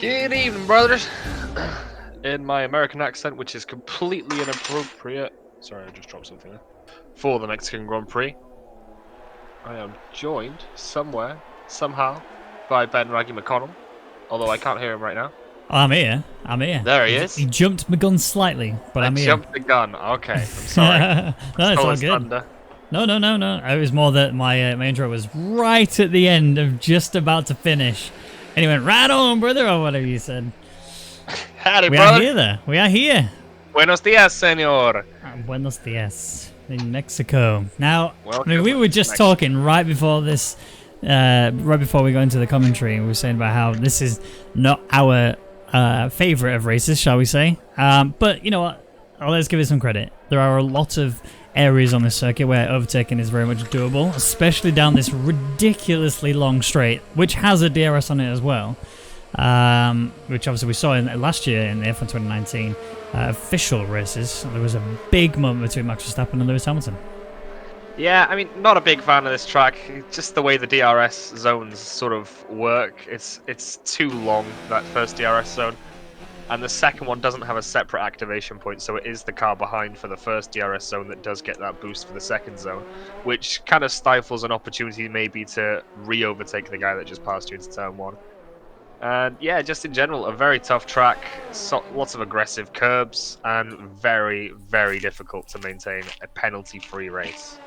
Good evening, brothers. In my American accent, which is completely inappropriate. Sorry, I just dropped something there. For the Mexican Grand Prix, I am joined somewhere, somehow, by Ben Raggy McConnell. Although I can't hear him right now. Oh, I'm here. I'm here. There he He is. jumped my gun slightly, but I I'm here. jumped the gun. Okay, I'm sorry. No, I it's stole all his good. thunder. No. It was more that my intro was right at the end of just about to finish. And he went, right on, brother, or whatever you said. Howdy, We are brother. here, there. We are here. Buenos dias, senor. Buenos dias. In Mexico. Now, Welcome we were to just Mexico. talking right before this, right before we go into the commentary, we were saying about how this is not our favorite of races, shall we say. But you know what? Let's give it some credit. There are a lot of areas on this circuit where overtaking is very much doable, especially down this ridiculously long straight, which has a DRS on it as well. Which obviously we saw in last year in the F1 2019 official races. There was a big moment between Max Verstappen and Lewis Hamilton. Yeah, I mean, not a big fan of this track. Just the way the DRS zones sort of work. It's too long, that first DRS zone. And the second one doesn't have a separate activation point, so it is the car behind for the first DRS zone that does get that boost for the second zone, which kind of stifles an opportunity maybe to re-overtake the guy that just passed you into turn one. And yeah, just in general, a very tough track, lots of aggressive curbs, and very, very difficult to maintain a penalty-free race.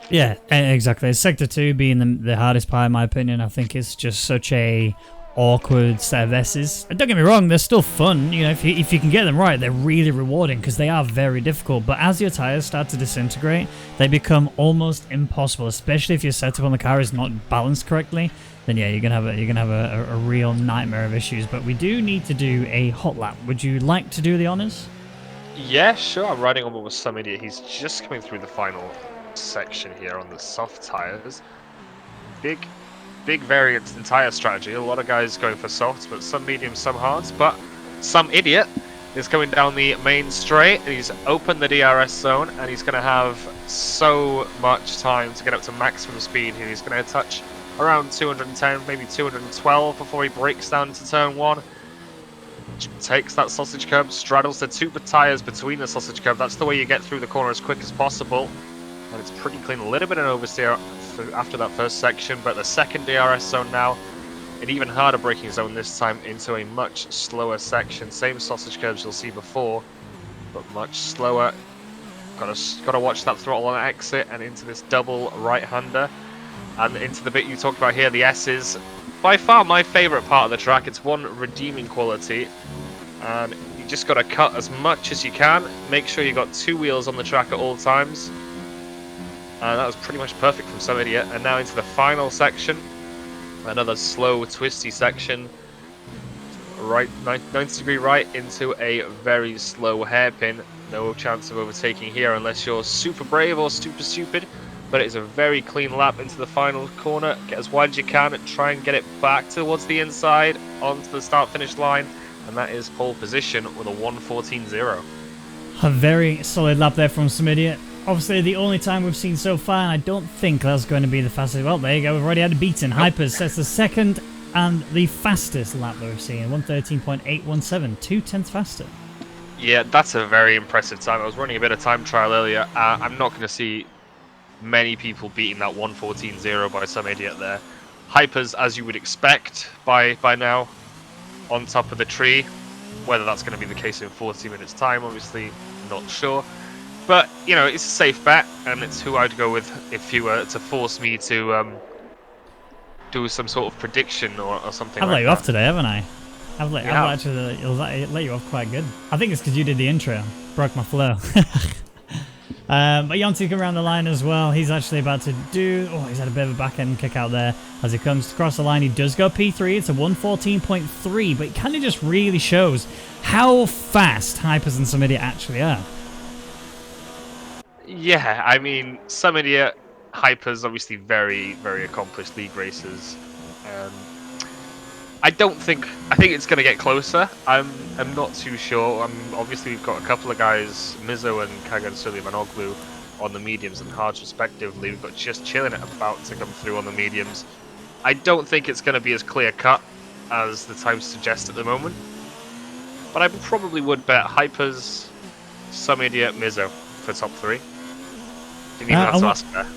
Yeah, exactly. Sector 2 being the hardest part, in my opinion. I think it's just such a awkward set of S's. And don't get me wrong, they're still fun. You know, if you can get them right, they're really rewarding because they are very difficult. But as your tires start to disintegrate, they become almost impossible, especially if your setup on the car is not balanced correctly. Then yeah, you're gonna have a real nightmare of issues. But we do need to do a hot lap. Would you like to do the honors? Yeah, sure. I'm riding on with some idiot. He's just coming through the final section here on the soft tires. Big variance in tire strategy. A lot of guys going for softs, but some mediums, some hards. But some idiot is coming down the main straight, and he's opened the DRS zone, and he's going to have so much time to get up to maximum speed here. He's going to touch around 210, maybe 212 before he breaks down into turn one. Takes that sausage curb, straddles the two tires between the sausage curb. That's the way you get through the corner as quick as possible. And it's pretty clean. A little bit of an oversteer after that first section, but the second DRS zone now, an even harder braking zone this time into a much slower section. Same sausage curbs you'll see before, but much slower. Gotta watch that throttle on exit and into this double right-hander. And into the bit you talked about here, the S's. By far my favourite part of the track. It's one redeeming quality. And you just got to cut as much as you can. Make sure you got two wheels on the track at all times. And that was pretty much perfect from some idiot. And now into the final section. Another slow, twisty section. Right, 90 degree right into a very slow hairpin. No chance of overtaking here unless you're super brave or super stupid. But it is a very clean lap into the final corner. Get as wide as you can and try and get it back towards the inside onto the start-finish line. And that is pole position with a 1:14.0. A very solid lap there from some idiot. Obviously, the only time we've seen so far, and I don't think that's going to be the fastest. Well, there you go. We've already had a beaten. Nope. Hypers sets the second and the fastest lap that we've seen. 1:13.817, 0.2 faster. Yeah, that's a very impressive time. I was running a bit of time trial earlier. I'm not going to see many people beating that 1:14.0 by some idiot there. Hypers, as you would expect by now, on top of the tree. Whether that's going to be the case in 40 minutes time, obviously not sure. But, you know, it's a safe bet, and it's who I'd go with if you were to force me to do some sort of prediction or something I've like that. let you off today, haven't I? I've actually let you off quite good. I think it's because you did the intro. Broke my flow. But Yonti come around the line as well. He's actually about to do... Oh, he's had a bit of a back-end kick out there. As he comes across the line, he does go P3. It's a 1:14.3, but it kind of just really shows how fast Hypers and Some Idiot actually are. Yeah, I mean, Some Idiot, Hypers, obviously very, very accomplished league racers. I think it's going to get closer. I'm not too sure. Obviously we've got a couple of guys, Mizo and Kagan Suleimanoglu, on the mediums and hards respectively. We've got just chilling it about to come through on the mediums. I don't think it's going to be as clear cut as the times suggest at the moment. But I probably would bet Hypers, Some Idiot, Mizzo for top 3. Didn't even have to ask there.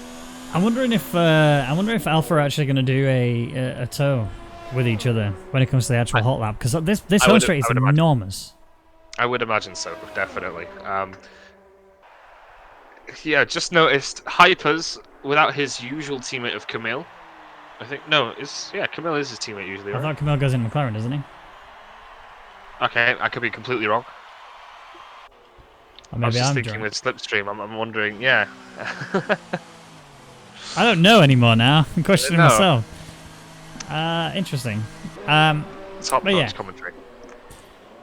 I'm wondering if Alpha are actually going to do a tow with each other when it comes to the actual hot lap, because this home straight is enormous. I would imagine so, definitely. Yeah, just noticed Hypers without his usual teammate of Camille. I think Camille is his teammate usually. Right? I thought Camille goes in McLaren, doesn't he? Okay, I could be completely wrong. Or maybe I was just I'm thinking drunk. with Slipstream. I'm wondering. Yeah. I don't know anymore now. I'm questioning myself. Interesting. Top-notch commentary.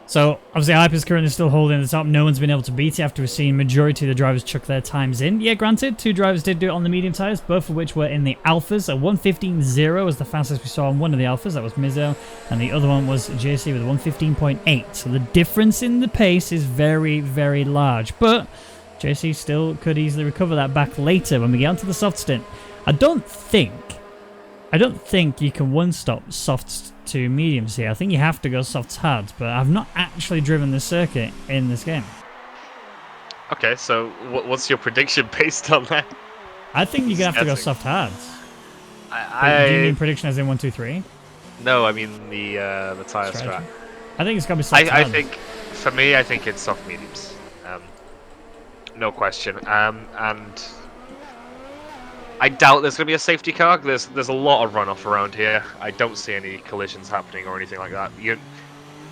So, obviously, Hyper's currently still holding the top. No one's been able to beat it after we've seen majority of the drivers chuck their times in. Yeah, granted, 2 drivers did do it on the medium tyres, both of which were in the Alphas. A 1:15.0 was the fastest we saw on one of the Alphas. That was Mizzo. And the other one was JC with a 1:15.8. So the difference in the pace is very, very large. But JC still could easily recover that back later when we get onto the soft stint. I don't think you can one-stop softs to mediums here. I think you have to go softs hard, but I've not actually driven this circuit in this game. Okay, so what's your prediction based on that? I think you're going to have to go soft hards. Do you mean prediction as in 1, 2, 3? No, I mean the tyre strat. I think it's got to be soft hards. I think, for me, I think it's soft mediums. No question. And I doubt there's going to be a safety car. There's a lot of runoff around here. I don't see any collisions happening or anything like that.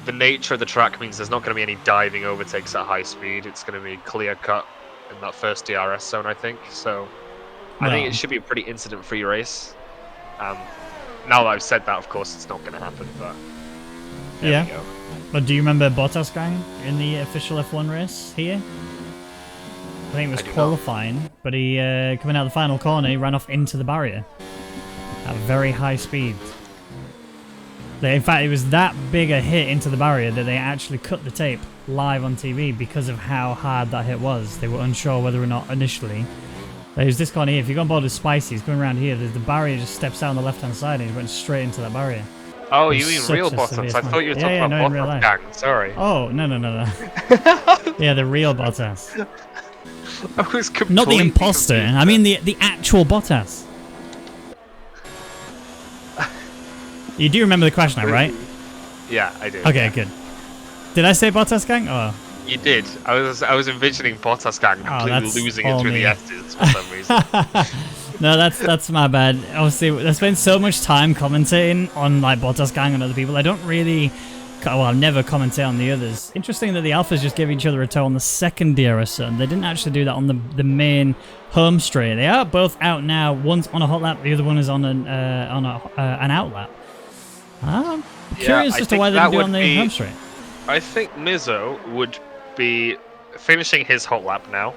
The nature of the track means there's not going to be any diving overtakes at high speed. It's going to be clear cut in that first DRS zone, I think. So I think it should be a pretty incident-free race. Now that I've said that, of course, it's not going to happen. But there we go. But do you remember Bottas gang in the official F1 race here? I think it was qualifying, but he, coming out of the final corner, he ran off into the barrier at very high speed. In fact, it was that big a hit into the barrier that they actually cut the tape live on TV because of how hard that hit was. They were unsure whether or not initially. There's this corner here. If you go on board with Spicy, he's going around here. The barrier just steps out on the left-hand side and he went straight into that barrier. Oh, you mean real Bottas? I thought you were talking about Bottas gang. Sorry. Oh, no. Yeah, the real Bottas. I was not the imposter. Confused. I mean the actual Bottas. You do remember the question, right? Yeah, I do. Okay, good. Did I say Bottas gang? Oh, you did. I was envisioning Bottas gang completely losing it through the S's for some reason. No, that's my bad. Obviously, I spent so much time commentating on like Bottas gang and other people. I don't really. Well, I've never commented on the others. Interesting that the Alphas just gave each other a tow on the second DRS zone. They didn't actually do that on the main home straight. They are both out now. One's on a hot lap, the other one is on an out lap. I'm curious as to why they didn't do it on the home straight. I think Mizzo would be finishing his hot lap now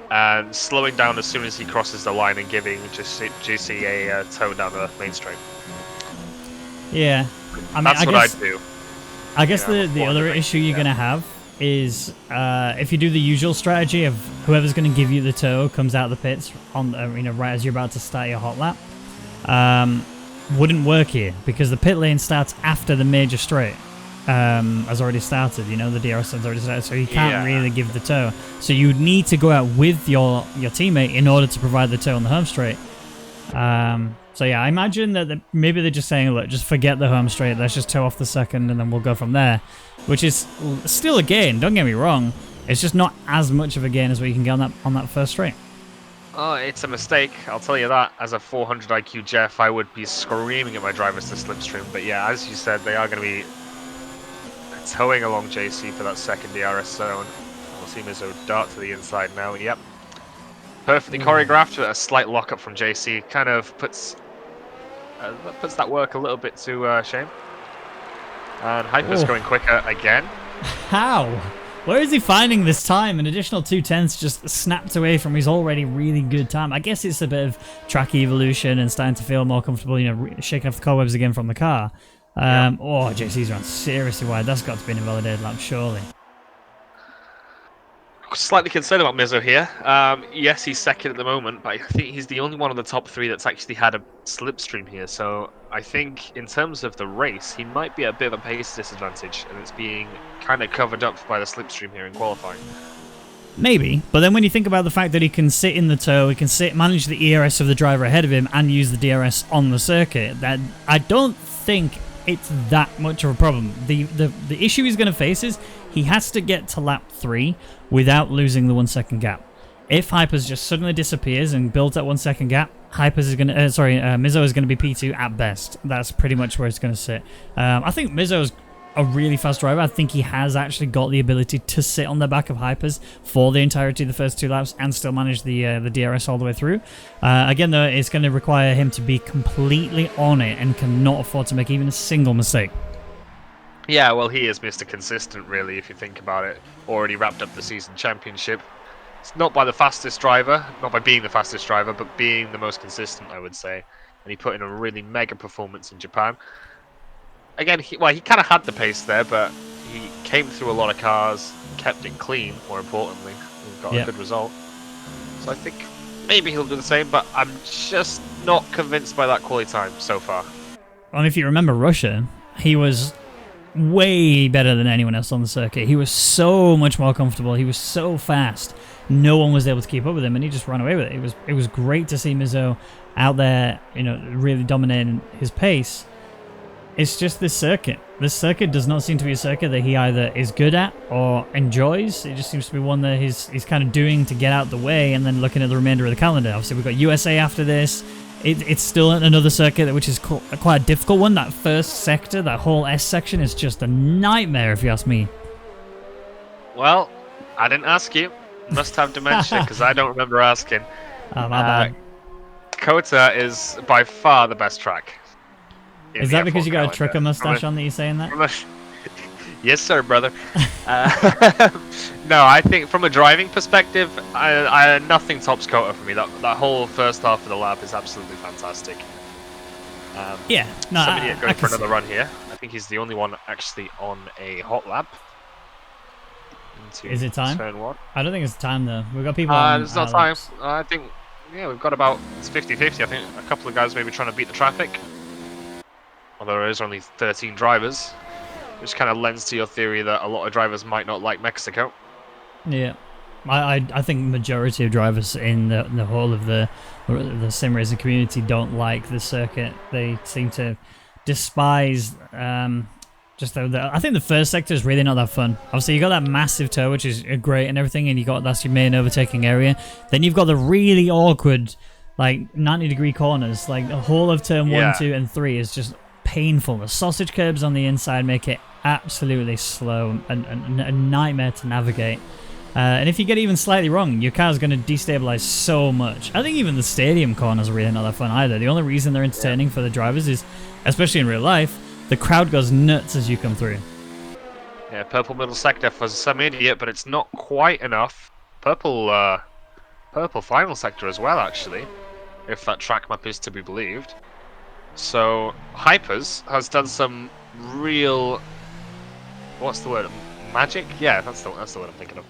and slowing down as soon as he crosses the line and giving GC a tow down the main straight. Yeah. I mean, that's what I'd do. I guess the other issue you're going to have is if you do the usual strategy of whoever's going to give you the tow comes out of the pits on right as you're about to start your hot lap, wouldn't work here because the pit lane starts after the major straight has already started. The DRS has already started, so you can't really give the tow. So you would need to go out with your teammate in order to provide the tow on the home straight. So yeah, I imagine that maybe they're just saying, look, just forget the home straight, let's just tow off the second and then we'll go from there. Which is still a gain, don't get me wrong. It's just not as much of a gain as what you can get on that first straight. Oh, it's a mistake, I'll tell you that. As a 400 IQ Jeff, I would be screaming at my drivers to slipstream. But yeah, as you said, they are going to be towing along JC for that second DRS zone. We'll see Mizzo dart to the inside now. Yep. Perfectly choreographed, but a slight lockup from JC kind of puts that work a little bit to shame. And Hyper's going quicker again. How? Where is he finding this time? An additional 2/10 just snapped away from his already really good time. I guess it's a bit of track evolution and starting to feel more comfortable, shaking off the cobwebs again from the car. Oh, JC's run seriously wide. That's got to be an invalidated lap, surely. Slightly concerned about Mizzo here. Yes, he's second at the moment, but I think he's the only one of the top three that's actually had a slipstream here. So I think in terms of the race, he might be at a bit of a pace disadvantage, and it's being kind of covered up by the slipstream here in qualifying. Maybe, but then when you think about the fact that he can sit in the tow, he can manage the ERS of the driver ahead of him, and use the DRS on the circuit, that I don't think it's that much of a problem. The issue he's going to face is he has to get to lap 3 without losing the 1 second gap. If Hypers just suddenly disappears and builds that 1 second gap, Hypers is going to, Mizzo is going to be P2 at best. That's pretty much where it's going to sit. I think Mizzo's a really fast driver. I think he has actually got the ability to sit on the back of Hypers for the entirety of the first 2 laps and still manage the DRS all the way through. Again, though, it's going to require him to be completely on it and cannot afford to make even a single mistake. Yeah, well, he is Mr. Consistent, really, if you think about it. Already wrapped up the season championship. It's not by the fastest driver, not by being the fastest driver, but being the most consistent, I would say. And he put in a really mega performance in Japan. Again, he kind of had the pace there, but he came through a lot of cars, kept it clean, more importantly, and got a good result. So I think maybe he'll do the same, but I'm just not convinced by that quality time so far. Well, if you remember Russia, he was way better than anyone else on the circuit. He was so much more comfortable. He was so fast. No one was able to keep up with him, and he just ran away with it. It was great to see Mizzo out there, really dominating his pace. It's just this circuit. This circuit does not seem to be a circuit that he either is good at or enjoys. It just seems to be one that he's kind of doing to get out the way and then looking at the remainder of the calendar. Obviously, we've got USA after this. It's still another circuit which is quite a difficult one. That first sector, that whole S section, is just a nightmare, if you ask me. Well, I didn't ask you. Must have dementia, because I don't remember asking. Oh, my bad. Kota is by far the best track. Is that because you got a trucker mustache on that you're saying that? Yes, sir, brother. No, I think from a driving perspective, nothing tops Kota for me. That whole first half of the lap is absolutely fantastic. Yeah, no, some idiot going for another run here. I think he's the only one actually on a hot lap. Is it time? Turn 1. I don't think it's time though. We've got people on there's not time. I think, yeah, we've got about, it's 50-50. I think a couple of guys maybe trying to beat the traffic. Although there is only 13 drivers, which kind of lends to your theory that a lot of drivers might not like Mexico. Yeah, I think majority of drivers in the whole of the sim racing community don't like the circuit. They seem to despise I think the first sector is really not that fun. Obviously, you got that massive tow, which is great and everything, and that's your main overtaking area. Then you've got the really awkward, like 90-degree corners. Like the whole of turn 1, 2, and 3 is just painful. The sausage curbs on the inside make it absolutely slow and a nightmare to navigate. And if you get even slightly wrong, your car's going to destabilize so much. I think even the stadium corners are really not that fun either. The only reason they're entertaining for the drivers is, especially in real life, the crowd goes nuts as you come through. Yeah, purple middle sector for some idiot, but it's not quite enough. Purple final sector as well, actually, if that track map is to be believed. So Hypers has done some real, what's the word? Magic? Yeah, that's the word I'm thinking of.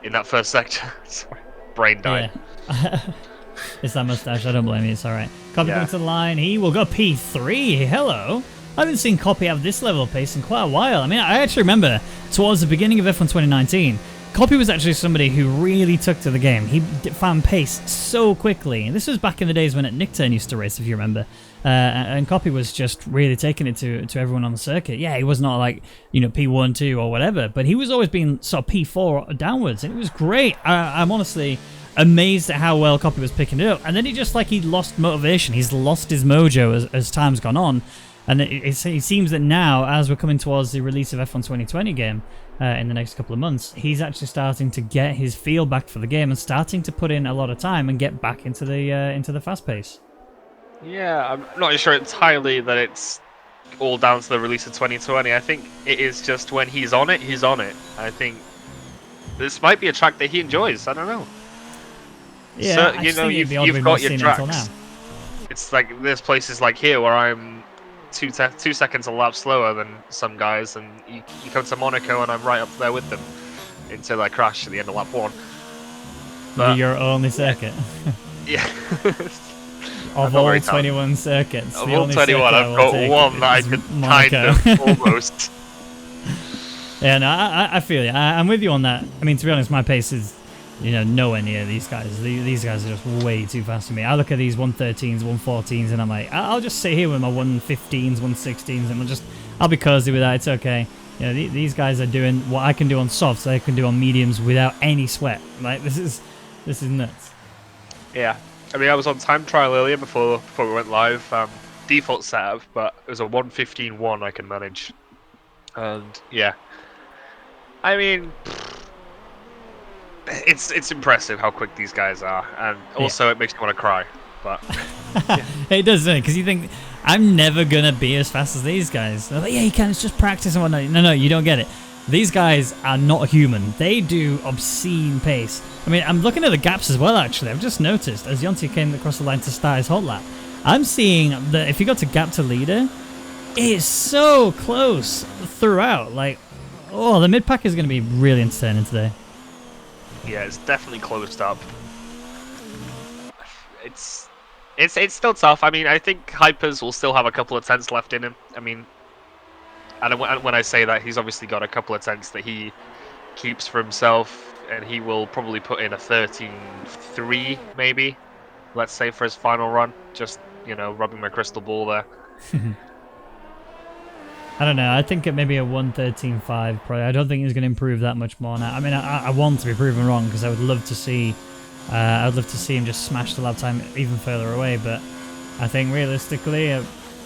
In that first sector, sorry, brain died. Yeah. It's that mustache. I don't blame you. It's all right. Copy coming to the line. He will go P3. Hello. I haven't seen Copy have this level of pace in quite a while. I mean, I actually remember towards the beginning of F1 2019. Copy was actually somebody who really took to the game. He found pace so quickly. And this was back in the days when at Nickturn used to race, if you remember. And Copy was just really taking it to everyone on the circuit. Yeah, he was not like, P1, 2 or whatever, but he was always being sort of P4 downwards, and it was great. I'm honestly amazed at how well Copy was picking it up. And then he lost motivation. He's lost his mojo as time's gone on. And it seems that now, as we're coming towards the release of F1 2020 game in the next couple of months, he's actually starting to get his feel back for the game and starting to put in a lot of time and get back into the fast pace. Yeah, I'm not sure entirely that it's all down to the release of 2020. I think it is just when he's on it, he's on it. I think this might be a track that he enjoys. I don't know. Yeah, so, you've got your tracks. It's like there's places like here where I'm 2 seconds a lap slower than some guys, and you come to Monaco and I'm right up there with them. until I crashed at the end of lap 1. But your only circuit. Yeah. Of all 21 circuits, of the all only 21, circuit I've got one that I could kind of almost. Yeah, no, I feel you. I'm with you on that. I mean, to be honest, my pace is, nowhere near these guys. These guys are just way too fast for me. I look at these 113s, 114s, and I'm like, I'll just sit here with my 115s, 116s, and I'll be cozy with that. It's okay. These guys are doing what I can do on softs, they can do on mediums without any sweat. Like, this is nuts. Yeah. I mean, I was on time trial earlier before we went live. Default setup, but it was a 1:15.1 I can manage. And yeah, I mean, it's impressive how quick these guys are, and also it makes me want to cry. But yeah. It does, because you think I'm never gonna be as fast as these guys. They're like, yeah, you can. It's just practice and whatnot. No, you don't get it. These guys are not human. They do obscene pace. I mean, I'm looking at the gaps as well, actually. I've just noticed, as Yonti came across the line to start his hot lap, I'm seeing that if you got to gap to leader, it's so close throughout. Like, oh, the mid-pack is going to be really entertaining today. Yeah, it's definitely closed up. It's still tough. I mean, I think Hypers will still have a couple of tenths left in him. I mean, and when I say that, he's obviously got a couple of tenths that he keeps for himself, and he will probably put in a 13.3 maybe, let's say, for his final run. Just, rubbing my crystal ball there. I don't know. I think it may be a 113.5 probably. I don't think he's going to improve that much more now. I mean, I want to be proven wrong because I would love to see him just smash the lap time even further away. But I think realistically,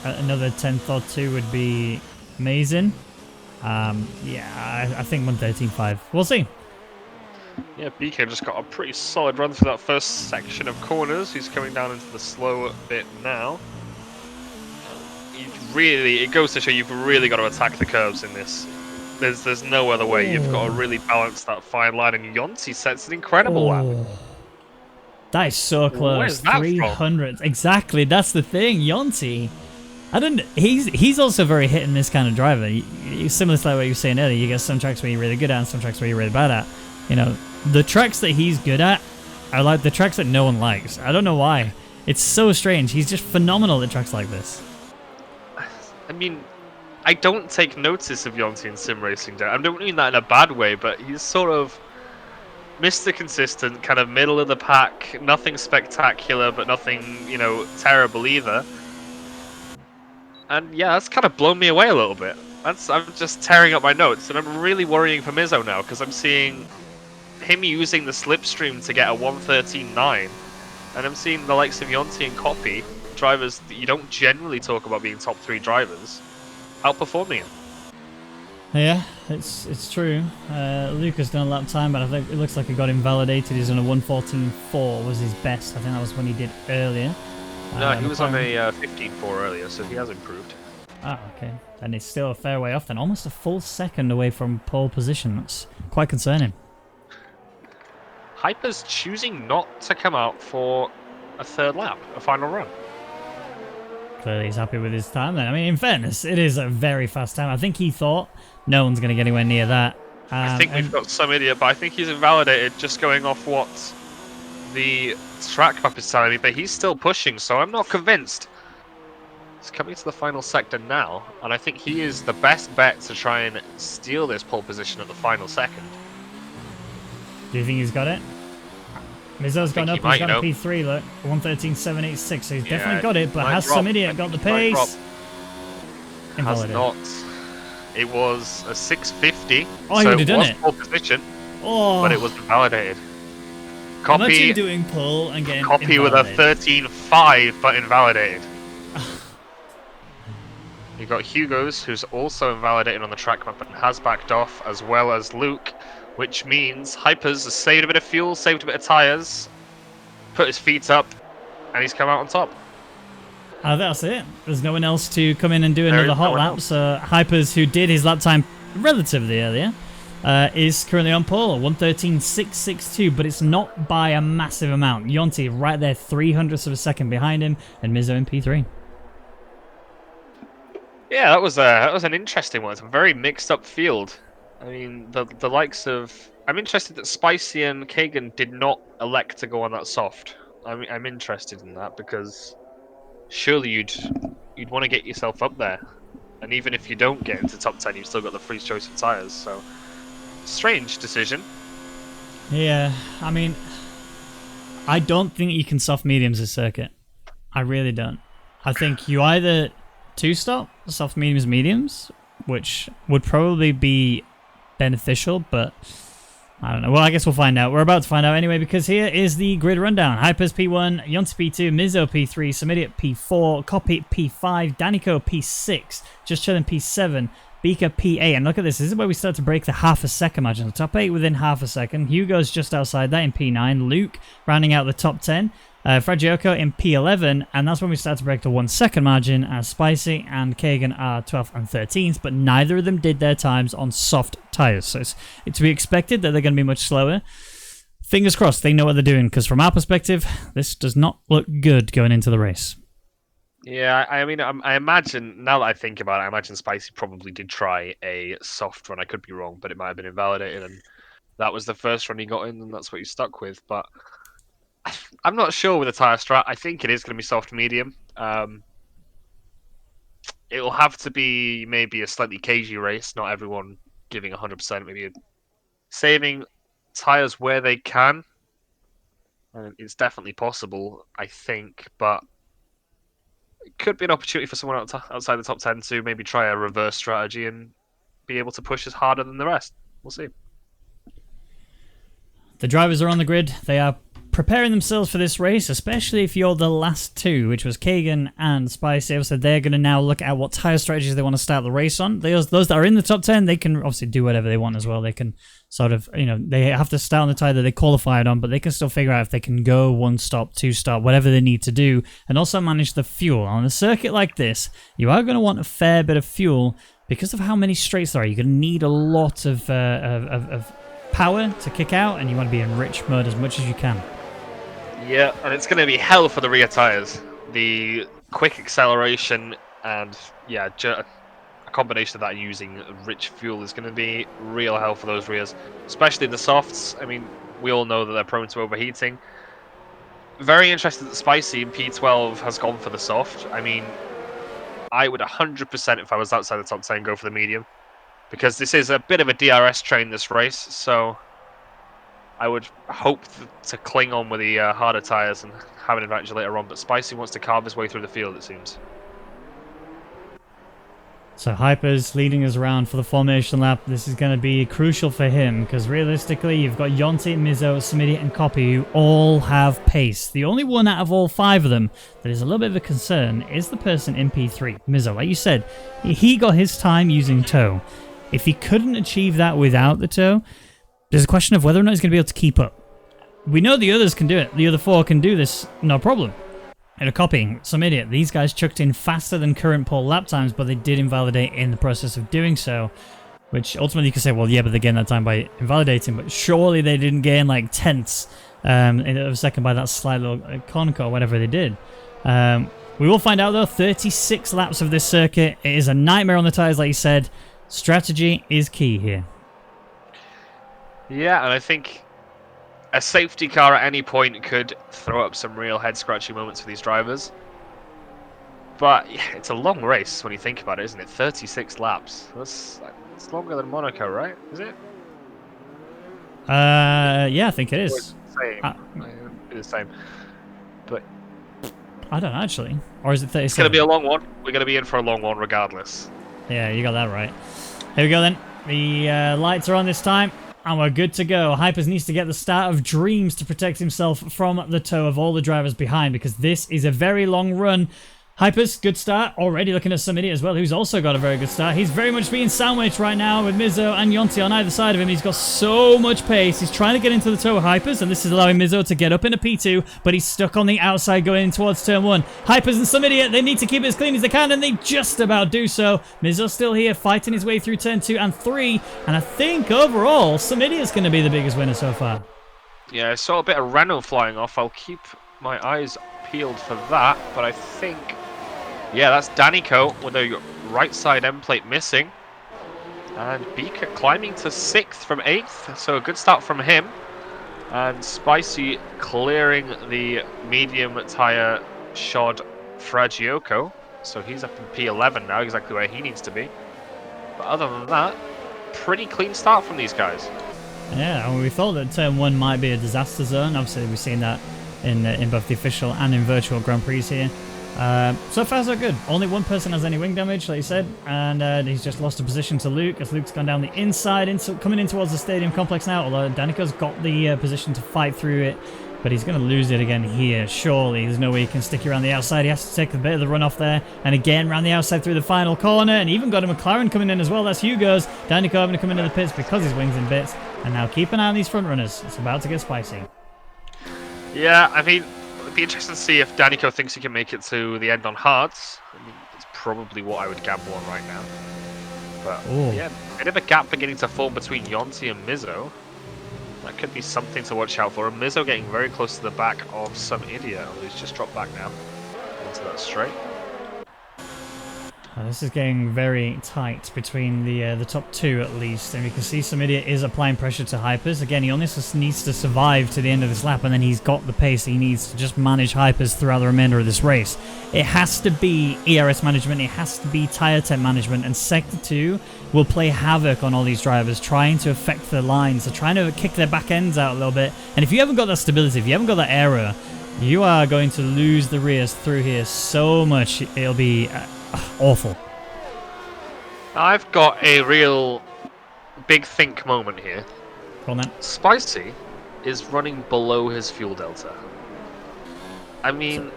another 10th or 2 would be amazing. Yeah, I think 113.5. We'll see. Yeah, BK just got a pretty solid run through that first section of corners. He's coming down into the slow bit now. It goes to show you've really got to attack the curves in this. There's no other way. You've got to really balance that fine line, and Yonti sets an incredible lap. That is so close. Where's that 300. Exactly, that's the thing. Yonti, he's also very hit and miss kind of driver. Similar to what you were saying earlier, you get some tracks where you're really good at and some tracks where you're really bad at. The tracks that he's good at are like the tracks that no one likes. I don't know why. It's so strange. He's just phenomenal at tracks like this. I mean, I don't take notice of Yonti in sim racing. I don't mean that in a bad way, but he's sort of Mr. Consistent, kind of middle of the pack, nothing spectacular, but nothing, terrible either. And yeah, that's kind of blown me away a little bit. I'm just tearing up my notes, and I'm really worrying for Mizzo now, because I'm seeing him using the slipstream to get a 113.9, and I'm seeing the likes of Yonti and Copy, drivers that you don't generally talk about being top 3 drivers, outperforming him. Yeah, it's true. Lucas done a lap time, but I think it looks like he got invalidated. He's on a 114.4 was his best. I think that was when he did earlier. No, he was on a 15.4 earlier, so he has improved. Ah, okay. And it's still a fair way off then. Almost a full second away from pole position. That's quite concerning. Hyper's choosing not to come out for a third lap, a final run. Clearly he's happy with his time then. I mean, in fairness, it is a very fast time. I think he thought no one's going to get anywhere near that. I think we've got some idiot, but I think he's invalidated just going off what the track map is telling me, but he's still pushing, so I'm not convinced. He's coming to the final sector now, and I think he is the best bet to try and steal this pole position at the final second. Do you think he's got it? Mizzo's gone up, he's got a P3, look. 113.786, so he's definitely got it, but has some idiot got the pace? Has not. It was a 650, oh, so he would have done it. Pole position, but it was invalidated. Copy, imagine doing pole and getting Copy invalidated. with a 13.5, but invalidated. You've got Hugo's, who's also invalidated on the track map and has backed off, as well as Luke, which means Hypers has saved a bit of fuel, saved a bit of tyres, put his feet up, and he's come out on top. That's it. There's no one else to come in and do another hot lap. So Hypers, who did his lap time relatively earlier, is currently on pole, 113.662, but it's not by a massive amount. Yonti right there, 300ths of a second behind him, and Mizzo in P3. Yeah, that was an interesting one. It's a very mixed up field. I mean, the likes of I'm interested that Spicy and Kagan did not elect to go on that soft. I'm interested in that because surely you'd want to get yourself up there, and even if you don't get into top 10, you've still got the free choice of tires. So strange decision. Yeah, I mean, I don't think you can soft mediums this circuit. I really don't. I think you either two-stop, soft mediums, mediums, which would probably be beneficial, but I don't know. Well, I guess we'll find out. We're about to find out anyway, because here is the grid rundown. Hypers P1, Yonti P2, Mizzo P3, Samidiot P4, Copy P5, Danico P6, Just Chillin P7, Beaker P8. And look at this. This is where we start to break the half a second margin. The top 8 within half a second. Hugo's just outside that in P9. Luke rounding out the top 10. Fragioko in P11, and that's when we start to break the 1 second margin as Spicy and Kagan are 12th and 13th, but neither of them did their times on soft tyres, so it's to be expected that they're going to be much slower. Fingers crossed they know what they're doing, because from our perspective, this does not look good going into the race. Yeah, I mean, I imagine, now that I think about it, I imagine Spicy probably did try a soft run. I could be wrong, but it might have been invalidated, and that was the first run he got in, and that's what he stuck with, but I'm not sure with the tyre strat. I think it is going to be soft medium. It will have to be maybe a slightly cagey race, not everyone giving 100%, maybe saving tyres where they can. It's definitely possible, I think, but it could be an opportunity for someone outside the top 10 to maybe try a reverse strategy and be able to push as harder than the rest. We'll see. The drivers are on the grid. They are preparing themselves for this race, especially if you're the last two, which was Kagan and Spicy. So they're going to now look at what tyre strategies they want to start the race on. Those that are in the top 10, they can obviously do whatever they want as well. They can sort of, they have to start on the tyre that they qualified on, but they can still figure out if they can go one stop, two stop, whatever they need to do, and also manage the fuel. On a circuit like this, you are going to want a fair bit of fuel because of how many straights there are. You're going to need a lot of power to kick out, and you want to be in rich mode as much as you can. Yeah, and it's going to be hell for the rear tyres. The quick acceleration and, yeah, a combination of that using rich fuel is going to be real hell for those rears, especially the softs. I mean, we all know that they're prone to overheating. Very interested that Spicy in P12 has gone for the soft. I mean, I would 100% if I was outside the top 10 go for the medium, because this is a bit of a DRS train, this race, so I would hope to cling on with the harder tyres and have an advantage later on, but Spicy wants to carve his way through the field, it seems. So Hyper's leading us around for the formation lap. This is going to be crucial for him, because realistically you've got Yonti, Mizzo, Samidiot and Copy, who all have pace. The only one out of all 5 of them that is a little bit of a concern is the person in P3, Mizzo. Like you said, he got his time using tow. If he couldn't achieve that without the tow, there's a question of whether or not he's going to be able to keep up. We know the others can do it. The other 4 can do this, no problem. And a copying, some idiot. These guys chucked in faster than current pole lap times, but they did invalidate in the process of doing so. Which ultimately you could say, well, yeah, but they gained that time by invalidating. But surely they didn't gain like tenths of a second by that slight little conk or whatever they did. We will find out though. 36 laps of this circuit. It is a nightmare on the tyres, like you said. Strategy is key here. Yeah, and I think a safety car at any point could throw up some real head-scratching moments for these drivers. But yeah, it's a long race when you think about it, isn't it? 36 laps. That's longer than Monaco, right? Is it? Yeah, I think it is. It's the same. But I don't know, actually. Or is it 37? It's going to be a long one. We're going to be in for a long one regardless. Yeah, you got that right. Here we go then. The lights are on this time. And we're good to go. Hypers needs to get the start of Dreams to protect himself from the tow of all the drivers behind, because this is a very long run. Hypers, good start. Already looking at Samidiot as well, who's also got a very good start. He's very much being sandwiched right now with Mizzo and Yonti on either side of him. He's got so much pace. He's trying to get into the tow of Hypers, and this is allowing Mizzo to get up into P2, but he's stuck on the outside going towards turn 1. Hypers and Samidiot, they need to keep it as clean as they can, and they just about do so. Mizzo's still here, fighting his way through turn 2 and 3, and I think overall, Samidiot's going to be the biggest winner so far. Yeah, I saw a bit of Renault flying off. I'll keep my eyes peeled for that, but I think... yeah, that's Danico with a right side end plate missing. And Beaker climbing to 6th from 8th, so a good start from him. And Spicy clearing the medium tyre shod Fragioko. So he's up in P11 now, exactly where he needs to be. But other than that, pretty clean start from these guys. Yeah, and we thought that turn 1 might be a disaster zone. Obviously, we've seen that in both the official and in virtual Grand Prix here. So far, so good. Only one person has any wing damage, like you said, and he's just lost a position to Luke, as Luke's gone down the inside, coming in towards the stadium complex now, although Danico's got the position to fight through it, but he's going to lose it again here, surely. There's no way he can stick around the outside. He has to take a bit of the run off there, and again, round the outside through the final corner, and even got a McLaren coming in as well. That's Hugo's. Danico having to come into the pits because his wing's in bits, and now keep an eye on these front runners. It's about to get spicy. Yeah, I mean, it'd be interesting to see if Danico thinks he can make it to the end on hards. I mean, it's probably what I would gamble on right now. But yeah, a bit of a gap beginning to form between Yonti and Mizzo. That could be something to watch out for. And Mizzo getting very close to the back of some idiot who's just dropped back now into that straight. This is getting very tight between the top two at least, and you can see some idiot is applying pressure to Hypers. Again, he only just needs to survive to the end of this lap, and then he's got the pace he needs to just manage Hypers throughout the remainder of this race. It has to be ERS management, it has to be tyre temp management, and Sector 2 will play havoc on all these drivers, trying to affect their lines, so trying to kick their back ends out a little bit. And if you haven't got that stability, if you haven't got that aero, you are going to lose the rears through here so much, it'll be awful. I've got a real big think moment here. Go on then. Spicy is running below his fuel delta. I mean,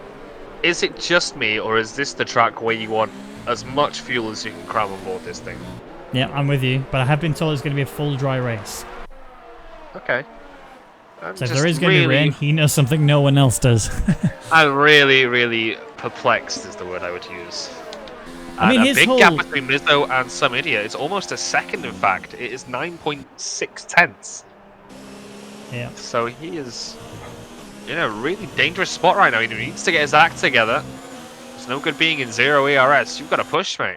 is it just me, or is this the track where you want as much fuel as you can cram on board this thing? Yeah, I'm with you, but I have been told it's going to be a full dry race. Okay. So if there is going to be rain, he knows something no one else does. I'm really perplexed is the word I would use. I mean, a big gap between Mizzo and some idiot. It's almost a second, in fact. It is 9.6 tenths. Yeah. So he is in a really dangerous spot right now. He needs to get his act together. It's no good being in 0 ERS. You've got to push, mate.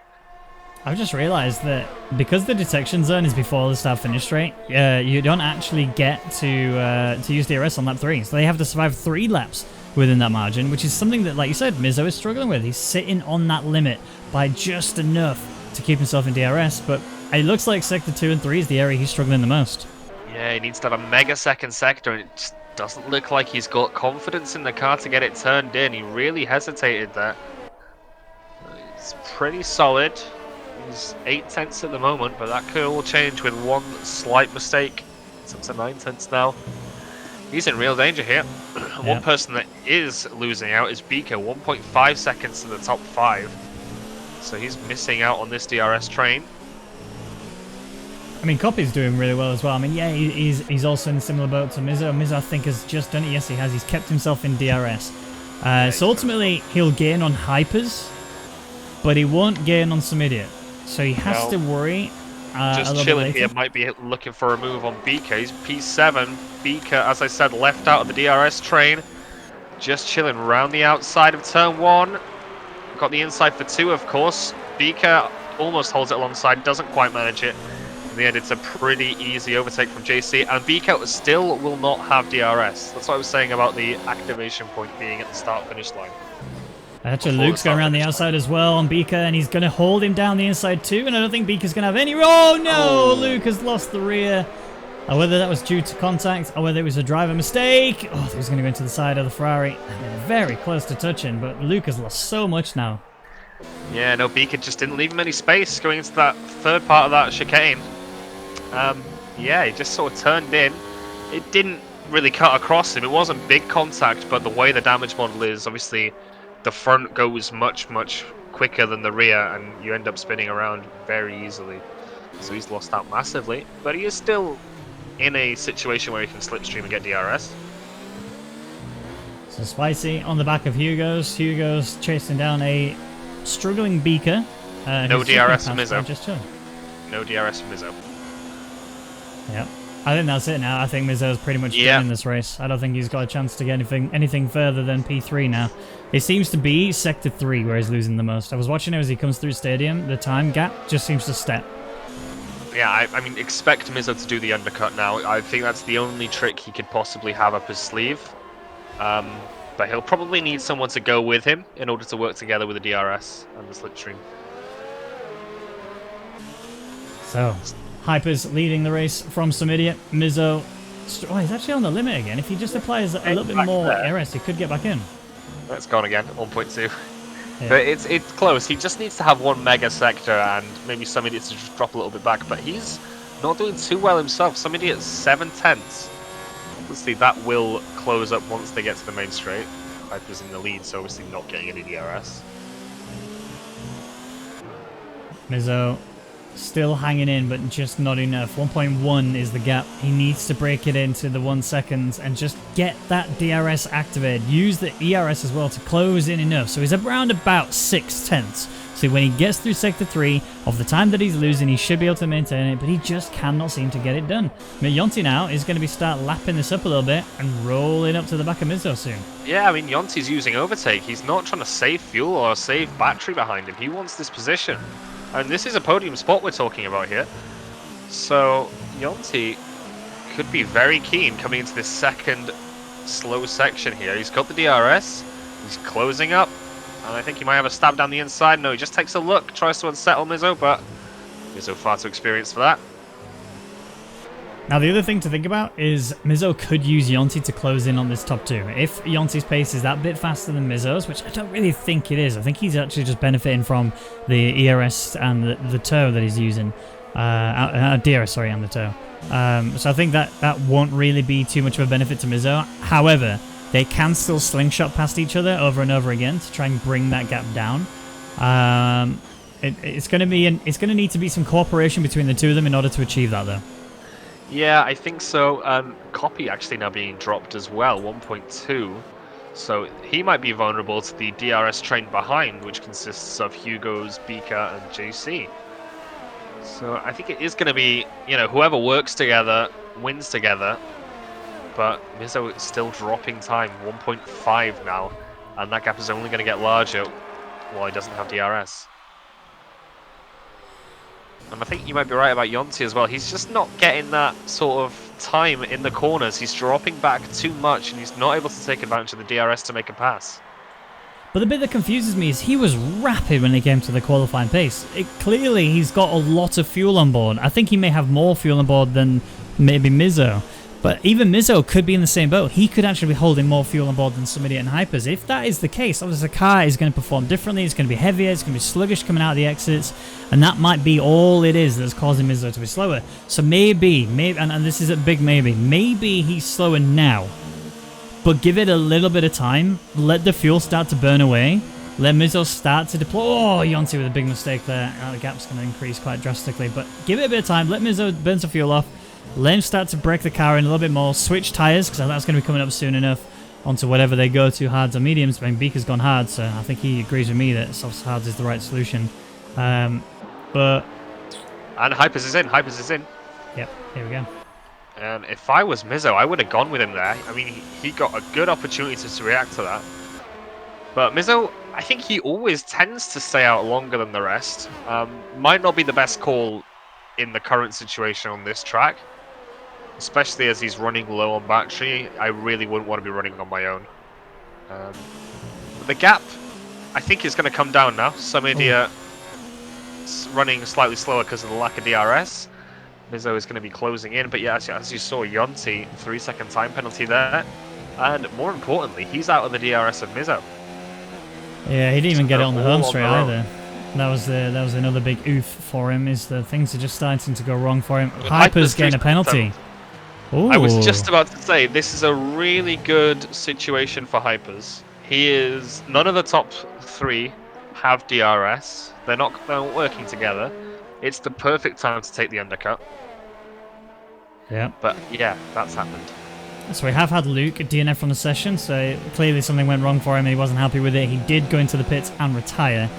I've just realised that because the detection zone is before the start-finish straight, you don't actually get to use DRS on lap 3. So they have to survive 3 laps within that margin, which is something that, like you said, Mizzo is struggling with. He's sitting on that limit by just enough to keep himself in DRS, but it looks like Sector 2 and 3 is the area he's struggling the most. Yeah, he needs to have a mega second sector, and it just doesn't look like he's got confidence in the car to get it turned in. He really hesitated there. It's pretty solid. He's 8 tenths at the moment, but that could all change with one slight mistake. It's up to 9 tenths now. He's in real danger here. One person that is losing out is Beaker, 1.5 seconds to the top 5. So he's missing out on this DRS train. I mean, Copy's doing really well as well. I mean, yeah, he's also in a similar boat to Mizzo. Mizzo, I think, has just done it. Yes, he has. He's kept himself in DRS. So ultimately, he'll gain on Hypers, but he won't gain on some idiot. So he has to worry just chilling here, might be looking for a move on Beaker. He's P7. Beaker, as I said, left out of the DRS train. Just chilling around the outside of turn 1. Got the inside for 2, of course. Beaker almost holds it alongside, doesn't quite manage it. In the end, it's a pretty easy overtake from JC, and Beaker still will not have DRS. That's what I was saying about the activation point being at the start-finish line. Actually, Luke's going around the outside as well on Beaker, and he's going to hold him down the inside too, and I don't think Beaker's going to have any... Oh no! Luke has lost the rear. Whether that was due to contact, or whether it was a driver mistake. Oh, he was going to go into the side of the Ferrari. Very close to touching, but Luke has lost so much now. Yeah, no, Beaker just didn't leave him any space going into that third part of that chicane. Yeah, he just sort of turned in. It didn't really cut across him. It wasn't big contact, but the way the damage model is, obviously, the front goes much quicker than the rear, and you end up spinning around very easily. So he's lost out massively, but he is still in a situation where he can slipstream and get DRS. So Spicy on the back of Hugo's. Hugo's chasing down a struggling Beaker. No DRS from Mizzo. Just chilling. No DRS from Mizzo. Yep. I think that's it now. I think Mizzo's pretty much done in this race. I don't think he's got a chance to get anything further than P3 now. It seems to be Sector 3 where he's losing the most. I was watching it as he comes through Stadium. The time gap just seems to step. Yeah, I mean, expect Mizzo to do the undercut now. I think that's the only trick he could possibly have up his sleeve. But he'll probably need someone to go with him in order to work together with the DRS and the slipstream. So, Hyper's leading the race from some idiot. Mizzo, oh, he's actually on the limit again. If he just applies a little bit more RS, he could get back in. That's gone again, 1.2. Yeah. But it's close. He just needs to have one mega sector and maybe some idiots to just drop a little bit back. But he's not doing too well himself. Some idiots 7/10. Obviously, that will close up once they get to the main straight. Hyper's in the lead, so obviously not getting any DRS. Mizzo still hanging in, but just not enough. 1.1 is the gap. He needs to break it into the 1 second and just get that DRS activated. Use the ERS as well to close in enough. So he's around about 6/10. So when he gets through sector 3, of the time that he's losing, he should be able to maintain it, but he just cannot seem to get it done. But Yonti now is going to start lapping this up a little bit and rolling up to the back of Mizzo soon. Yeah, I mean, Yonti's using overtake. He's not trying to save fuel or save battery behind him. He wants this position. And this is a podium spot we're talking about here. So Yonti could be very keen coming into this second slow section here. He's got the DRS. He's closing up. And I think he might have a stab down the inside. No, he just takes a look, tries to unsettle Mizzo, but Mizzo far too experienced for that. Now, the other thing to think about is Mizzo could use Yonti to close in on this top 2. If Yonti's pace is that bit faster than Mizzo's, which I don't really think it is, I think he's actually just benefiting from the ERS and the toe that he's using. DRS, sorry, and the toe. So I think that won't really be too much of a benefit to Mizzo. However, they can still slingshot past each other over and over again to try and bring that gap down. It's going to need to be some cooperation between the two of them in order to achieve that, though. Yeah, I think so. Copy actually now being dropped as well, 1.2. So he might be vulnerable to the DRS train behind, which consists of Hugo's, Bika, and JC. So I think it is going to be, whoever works together wins together. But Mizzo is still dropping time, 1.5 now. And that gap is only going to get larger while he doesn't have DRS. And I think you might be right about Yonti as well. He's just not getting that sort of time in the corners. He's dropping back too much and he's not able to take advantage of the DRS to make a pass. But the bit that confuses me is he was rapid when he came to the qualifying pace. Clearly, he's got a lot of fuel on board. I think he may have more fuel on board than maybe Mizzo. But even Mizzo could be in the same boat. He could actually be holding more fuel on board than some idiot and Hypers. If that is the case, obviously the car is going to perform differently. It's going to be heavier. It's going to be sluggish coming out of the exits. And that might be all it is that's causing Mizzo to be slower. So maybe, and this is a big maybe he's slower now. But give it a little bit of time. Let the fuel start to burn away. Let Mizzo start to deploy. Oh, Yonti with a big mistake there. The gap's going to increase quite drastically. But give it a bit of time. Let Mizzo burn some fuel off. Let him start to break the car in a little bit more. Switch tyres, because that's going to be coming up soon enough onto whatever they go to, hards or mediums. I mean, Beaker's gone hard, so I think he agrees with me that softs hards is the right solution. But... And Hypers is in. Hypers is in. Yep, here we go. And if I was Mizzo, I would have gone with him there. I mean, he got a good opportunity to react to that. But Mizzo, I think he always tends to stay out longer than the rest. Might not be the best call in the current situation on this track. Especially as he's running low on battery, I really wouldn't want to be running on my own. But the gap, I think, is going to come down now. Some idiot running slightly slower because of the lack of DRS. Mizzo is going to be closing in, but yeah, as you saw, Yonti, 3-second time penalty there. And more importantly, he's out of the DRS of Mizzo. Yeah, he didn't even get it on the home straight either. That was another big oof for him, is the things are just starting to go wrong for him. Hyper's getting a penalty. Ooh. I was just about to say, this is a really good situation for Hypers. None of the top 3 have DRS. They're not working together. It's the perfect time to take the undercut. Yeah. But yeah, that's happened. So we have had Luke DNF from the session, so clearly something went wrong for him and he wasn't happy with it. He did go into the pits and retire.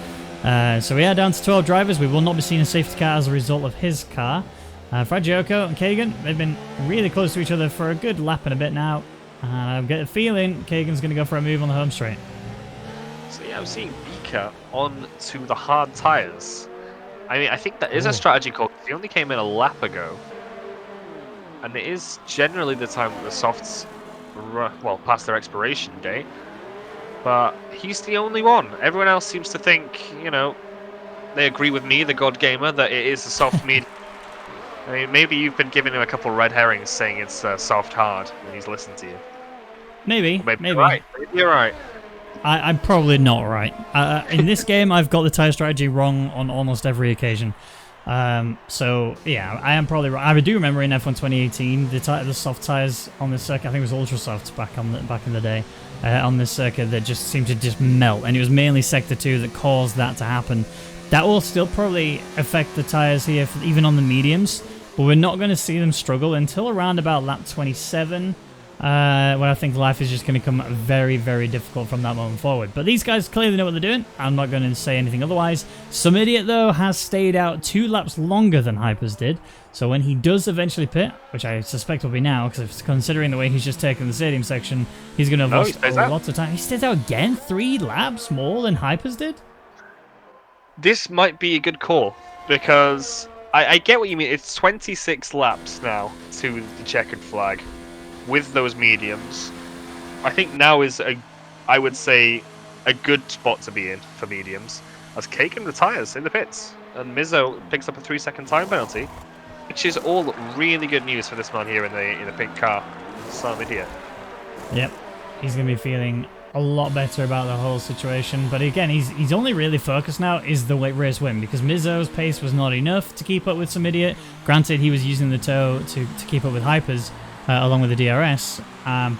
So we are down to 12 drivers. We will not be seeing a safety car as a result of his car. Fragioco and Kagan, they've been really close to each other for a good lap and a bit now. And I get a feeling Kagan's going to go for a move on the home straight. So yeah, I'm seeing Bika on to the hard tyres. I mean, I think that is a strategy call. He only came in a lap ago. And it is generally the time that the softs, well, past their expiration date. But he's the only one. Everyone else seems to think, they agree with me, the God Gamer, that it is a soft medium. I mean, maybe you've been giving him a couple red herrings saying it's soft hard when he's listened to you. Maybe, Or maybe you're maybe. right. Maybe you're right. I'm probably not right. In this game, I've got the tire strategy wrong on almost every occasion. So yeah, I am probably right. I do remember in F1 2018 the soft tires on this circuit. I think it was ultra softs back in the day on this circuit that just seemed to just melt, and it was mainly Sector 2 that caused that to happen. That will still probably affect the tires here, even on the mediums, but we're not going to see them struggle until around about lap 27. When I think life is just going to become very, very difficult from that moment forward. But these guys clearly know what they're doing. I'm not going to say anything otherwise. Some idiot, though, has stayed out 2 laps longer than Hypers did. So when he does eventually pit, which I suspect will be now, because considering the way he's just taken the stadium section, he's going to have lost a lot of time. He stays out again? 3 laps more than Hypers did? This might be a good call, because I get what you mean. It's 26 laps now to the checkered flag. With those mediums, I think now is I would say, a good spot to be in for mediums, as Kagan retires in the pits, and Mizzo picks up a 3-second time penalty, which is all really good news for this man here in the pink car. Some idiot. Yep, he's going to be feeling a lot better about the whole situation. But again, he's only really focused now is the race win, because Mizzo's pace was not enough to keep up with some idiot. Granted, he was using the toe to keep up with Hypers. Along with the DRS,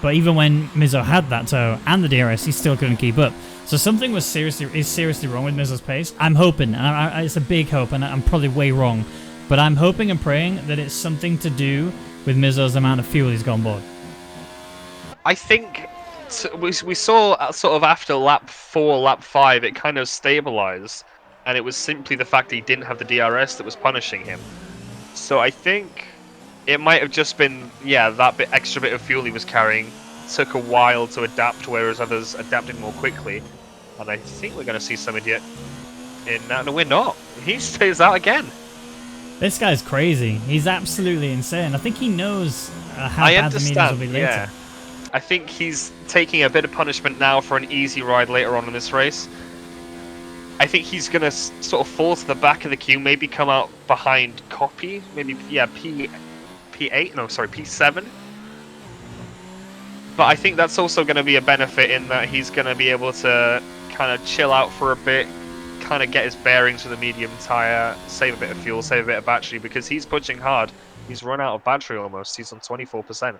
but even when Mizzo had that toe and the DRS, he still couldn't keep up. So something is seriously wrong with Mizzo's pace. I'm hoping, and it's a big hope, and I'm probably way wrong, but I'm hoping and praying that it's something to do with Mizzo's amount of fuel he's got on board. I think we saw sort of after lap 4, lap 5, it kind of stabilized, and it was simply the fact that he didn't have the DRS that was punishing him. So I think it might have just been, that extra bit of fuel he was carrying took a while to adapt, whereas others adapted more quickly. And I think we're going to see some idiot in that. No, we're not. He stays out again. This guy's crazy. He's absolutely insane. I think he knows how bad the mediums will be later. Yeah. I think he's taking a bit of punishment now for an easy ride later on in this race. I think he's going to sort of fall to the back of the queue, maybe come out behind Copy, maybe, P7. But I think that's also going to be a benefit in that he's going to be able to kind of chill out for a bit, kind of get his bearings with a medium tyre, save a bit of fuel, save a bit of battery, because he's pushing hard. He's run out of battery almost. He's on 24%.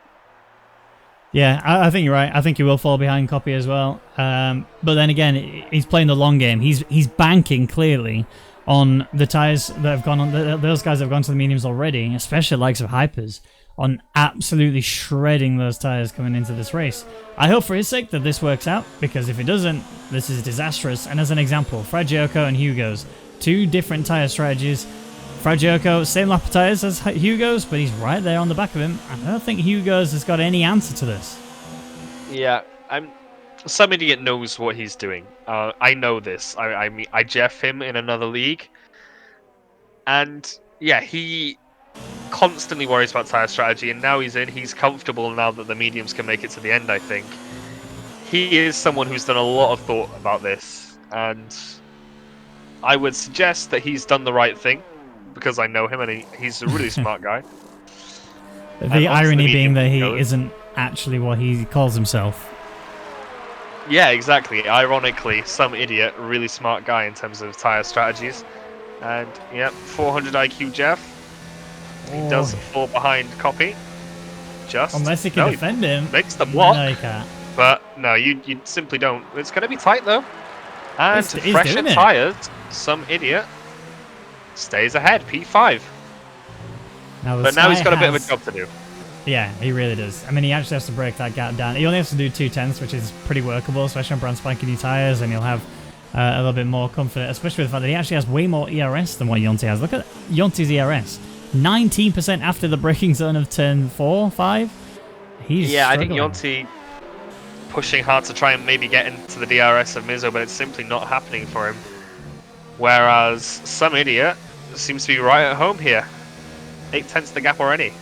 Yeah, I think you're right. I think he will fall behind Copy as well. But then again, he's playing the long game. He's banking clearly on the tyres that have gone on. Those guys that have gone to the mediums already, especially the likes of Hypers, on absolutely shredding those tyres coming into this race. I hope for his sake that this works out, because if it doesn't, this is disastrous. And as an example, Fragioco and Hugo's, 2 different tyre strategies. Fragioco, same lap of tyres as Hugo's, but he's right there on the back of him. I don't think Hugo's has got any answer to this. Yeah, some idiot knows what he's doing. I know this. I mean, I Jeff him in another league, and yeah, he constantly worries about tyre strategy, and now he's comfortable now that the mediums can make it to the end. I think he is someone who's done a lot of thought about this, and I would suggest that he's done the right thing, because I know him and he's a really smart guy. The irony being that he isn't actually what he calls himself. Yeah, exactly. Ironically, some idiot, really smart guy in terms of tyre strategies. And, yep, 400 IQ Jeff. He does fall behind Copy. Unless he can defend him. Makes the block. No, he can't. But, no, you simply don't. It's going to be tight, though. And fresher tyres, some idiot stays ahead, P5. But now he's got a bit of a job to do. Yeah, he really does. I mean, he actually has to break that gap down. He only has to do 2/10, which is pretty workable, especially on brand spanking new tyres, and he'll have a little bit more confidence, especially with the fact that he actually has way more ERS than what Yonti has. Look at Yonti's ERS. 19% after the braking zone of turn 4, 5. He's struggling. I think Yonti pushing hard to try and maybe get into the DRS of Mizzo, but it's simply not happening for him. Whereas some idiot seems to be right at home here. 8/10 the gap already.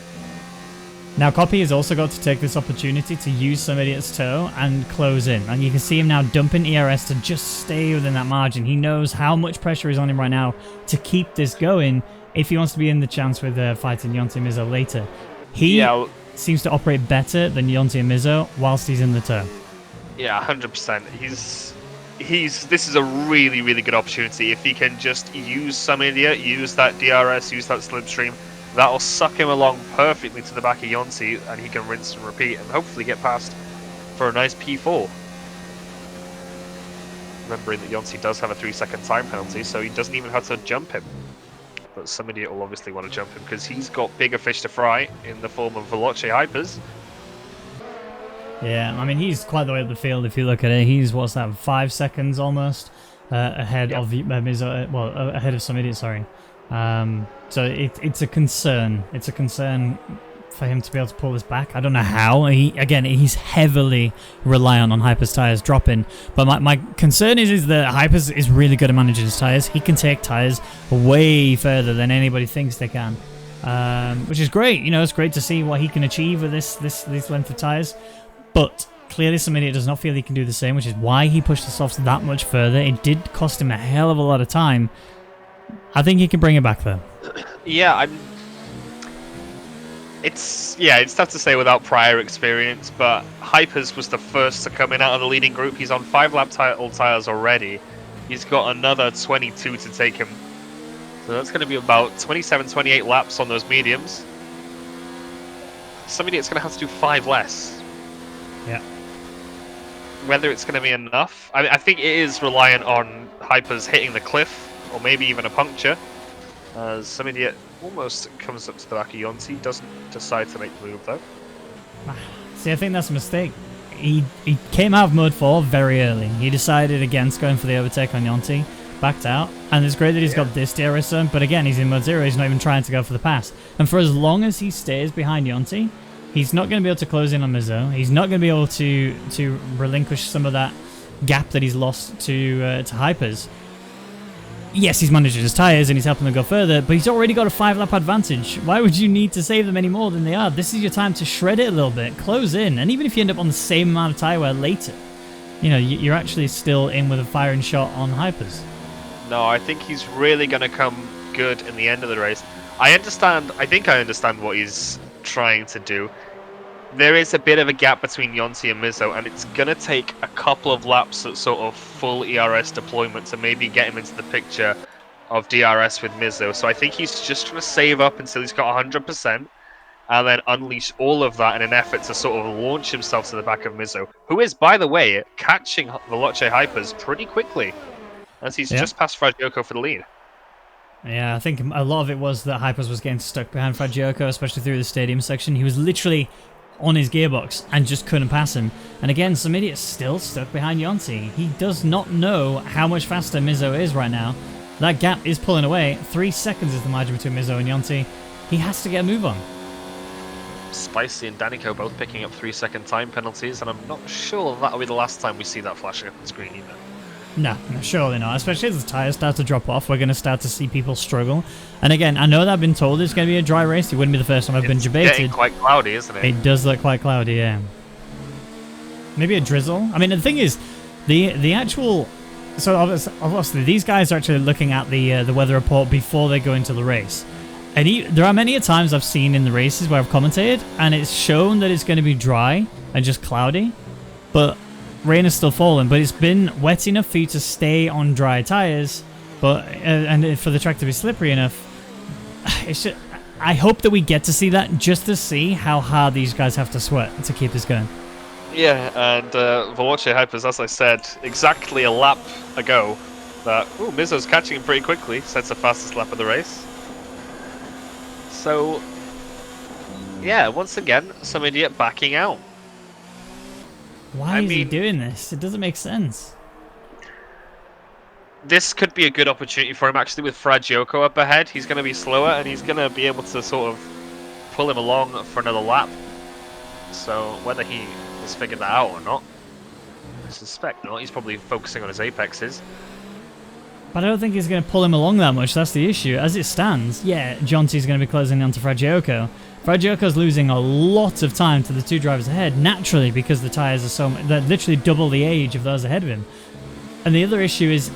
Now, Copy has also got to take this opportunity to use Some Idiot's toe and close in. And you can see him now dumping ERS to just stay within that margin. He knows how much pressure is on him right now to keep this going if he wants to be in the chance with fighting Yonti and Mizzo later. He seems to operate better than Yonti and Mizzo whilst he's in the toe. Yeah, 100%. This is a really, really good opportunity. If he can just use Some Idiot, use that DRS, use that slipstream, that'll suck him along perfectly to the back of Yonti, and he can rinse and repeat and hopefully get past for a nice P4. Remembering that Yonti does have a 3-second time penalty, so he doesn't even have to jump him. But Some Idiot will obviously want to jump him because he's got bigger fish to fry in the form of Veloce Hypers. Yeah, I mean, he's quite the way up the field if you look at it. He's, what's that, 5 seconds almost ahead of Mizzo, well, ahead of Some Idiot, sorry. So it's a concern. It's a concern for him to be able to pull this back. I don't know how. He's heavily reliant on Hyper's tires dropping. But my concern is that Hyper's is really good at managing his tires. He can take tires way further than anybody thinks they can, which is great. You know, it's great to see what he can achieve with this length of tires. But clearly, Some Idiot does not feel he can do the same, which is why he pushed the softs that much further. It did cost him a hell of a lot of time. I think he can bring it back though. Yeah, it's tough to say without prior experience, but Hypers was the first to come in out of the leading group. He's on 5 lap tires already. He's got another 22 to take him. So that's going to be about 27, 28 laps on those mediums. Some Idiot's going to have to do 5 less. Yeah. Whether it's going to be enough, I think it is reliant on Hypers hitting the cliff, or maybe even a puncture. As Some Idiot almost comes up to the back of Yonti, doesn't decide to make the move though. See, I think that's a mistake. He came out of mode 4 very early. He decided against going for the overtake on Yonti, backed out, and it's great that he's got this DRS zone, but again, he's in mode 0, he's not even trying to go for the pass. And for as long as he stays behind Yonti, he's not going to be able to close in on Mizzo. He's not going to be able to relinquish some of that gap that he's lost to Hypers. Yes, he's managing his tyres and he's helping them go further, but he's already got a 5-lap advantage. Why would you need to save them any more than they are? This is your time to shred it a little bit, close in, and even if you end up on the same amount of tyre wear later, you know, you're actually still in with a firing shot on Hypers. No, I think he's really going to come good in the end of the race. I think I understand what he's trying to do. There is a bit of a gap between Yonti and Mizzo, and it's going to take a couple of laps at sort of full ERS deployment to maybe get him into the picture of DRS with Mizzo. So I think he's just trying to save up until he's got 100%, and then unleash all of that in an effort to sort of launch himself to the back of Mizzo, who is, by the way, catching Veloce Hypers pretty quickly, as he's just passed Fragioko for the lead. Yeah, I think a lot of it was that Hypers was getting stuck behind Fragioko, especially through the stadium section. He was literally on his gearbox and just couldn't pass him. And again, Some Idiot's still stuck behind Yonti. He does not know how much faster Mizzo is right now. That gap is pulling away. 3 seconds is the margin between Mizzo and Yonti. He has to get a move on. Spicy and Danico both picking up 3-second time penalties, and I'm not sure that'll be the last time we see that flashing up on the screen either. No, surely not. Especially as the tyres start to drop off, we're going to start to see people struggle. And again, I know that I've been told it's going to be a dry race. It wouldn't be the first time I've been debated. It's getting quite cloudy, isn't it? It does look quite cloudy, yeah. Maybe a drizzle. I mean, the thing is, the actual... So obviously, these guys are actually looking at the weather report before they go into the race. And there are many times I've seen in the races where I've commentated, and it's shown that it's going to be dry and just cloudy. But rain is still falling, but it's been wet enough for you to stay on dry tires, but and for the track to be slippery enough. It's just, I hope that we get to see that, just to see how hard these guys have to sweat to keep this going. Yeah, and Veloce Hypers, as I said, exactly a lap ago, that Mizzo's catching him pretty quickly, sets the fastest lap of the race. So, yeah, once again, Some Idiot backing out. Why is he doing this? It doesn't make sense. This could be a good opportunity for him, actually, with Fragioko up ahead. He's going to be slower, and he's going to be able to sort of pull him along for another lap. So, whether he has figured that out or not, I suspect not. He's probably focusing on his apexes. But I don't think he's going to pull him along that much. That's the issue. As it stands, yeah, Jonty's going to be closing onto Fragioko. Fragioko's losing a lot of time to the two drivers ahead, naturally, because the tyres are they're literally double the age of those ahead of him. And the other issue is,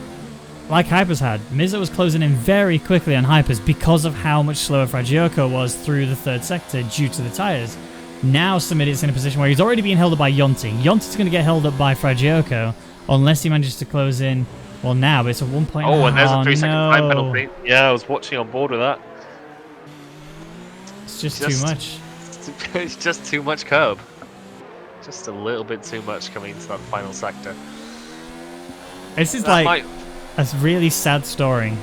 like Hyper's had, Mizzo was closing in very quickly on Hyper's because of how much slower Fragioko was through the third sector due to the tyres. Now Samidit's in a position where he's already being held up by Jonty. Jonty's going to get held up by Fragioko unless he manages to close in. Well, now it's a 1 point. Oh, and there's a 3-second time penalty. Yeah, I was watching on board with that. It's just too much. It's just too much curb. Just a little bit too much coming into that final sector. This is like a really sad story.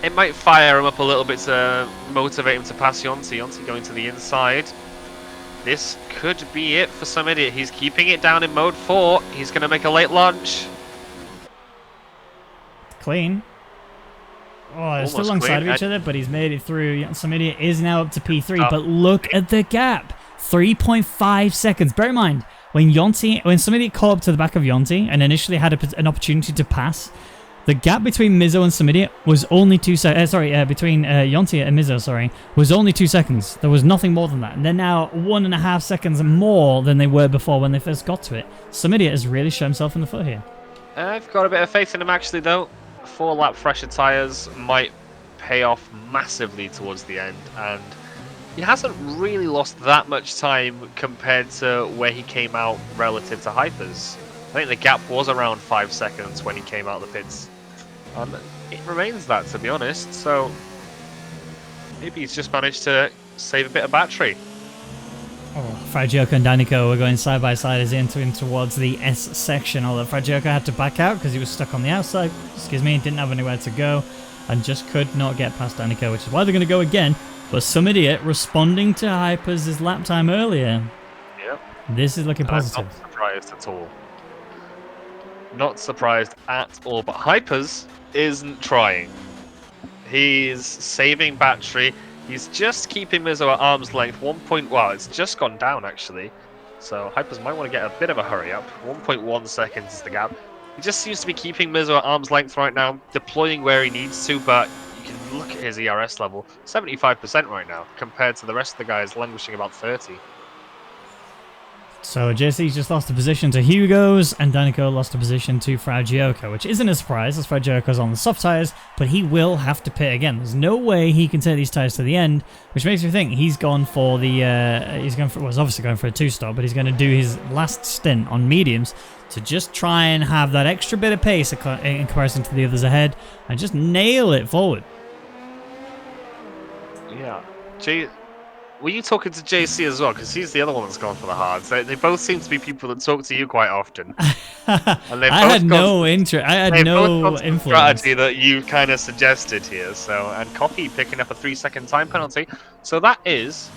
It might fire him up a little bit to motivate him to pass Jonty. Jonty going to the inside. This could be it for some idiot. He's keeping it down in mode 4. He's going to make a late launch. Clean. Oh, they're still alongside of each other, but he's made it through. Some idiot is now up to P3, but look at the gap. 3.5 seconds. Bear in mind, when some idiot caught up to the back of Jonty and initially had an opportunity to pass, the gap between Mizzo and Samidia was only 2 seconds. Between Jonty and Mizzo, was only 2 seconds. There was nothing more than that. And they're now 1.5 seconds more than they were before when they first got to it. Samidia has really shot himself in the foot here. I've got a bit of faith in him actually, though. 4-lap fresher tyres might pay off massively towards the end, and he hasn't really lost that much time compared to where he came out relative to Hypers. I think the gap was around 5 seconds when he came out of the pits. And it remains that, to be honest, so maybe he's just managed to save a bit of battery. Oh, Fragioko and Danico were going side by side as he entered in towards the S section, although Fragioko had to back out because he was stuck on the outside, didn't have anywhere to go, and just could not get past Danico, which is why they're going to go again. But some idiot responding to Hypers' lap time earlier. Yep. This is looking positive. I'm not surprised at all. Not surprised at all, but Hypers isn't trying. He's saving battery. He's just keeping Mizzo at arm's length. Well, it's just gone down actually. So Hypers might want to get a bit of a hurry up. 1.1 seconds is the gap. He just seems to be keeping Mizzo at arm's length right now, deploying where he needs to, but you can look at his ERS level, 75% right now, compared to the rest of the guys languishing about 30. So JC's just lost a position to Hugo's, and Danico lost a position to Fragioko, which isn't a surprise as Fragioko's on the soft tyres, but he will have to pit again. There's no way he can take these tyres to the end, which makes me think he's gone for the, was obviously going for a 2-stop, but he's going to do his last stint on mediums to just try and have that extra bit of pace in comparison to the others ahead, and just nail it forward. Yeah. Were you talking to JC as well? Because he's the other one that's gone for the hards. They both seem to be people that talk to you quite often. And I had no interest. I had no influence. Strategy that you kind of suggested here. So, and Coffee picking up a 3-second time penalty. So that is,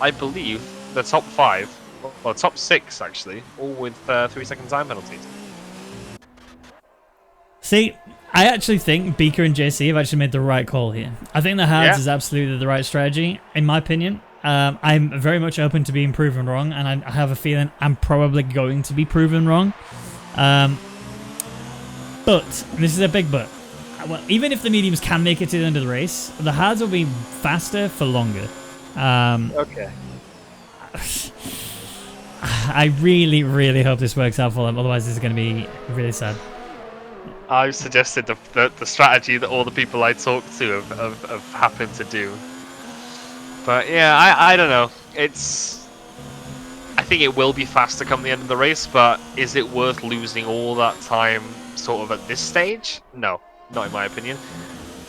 I believe, the top 5, or top 6 actually, all with 3-second time penalties. See, I actually think Beaker and JC have actually made the right call here. I think the hards is absolutely the right strategy, in my opinion. I'm very much open to being proven wrong, and I have a feeling I'm probably going to be proven wrong. But, this is a big but. Well, even if the mediums can make it to the end of the race, the hards will be faster for longer. Okay. I really, really hope this works out for them, otherwise this is going to be really sad. I've suggested the strategy that all the people I talk to have happened to do. But yeah, I don't know. I think it will be faster come the end of the race, but is it worth losing all that time sort of at this stage? No, not in my opinion.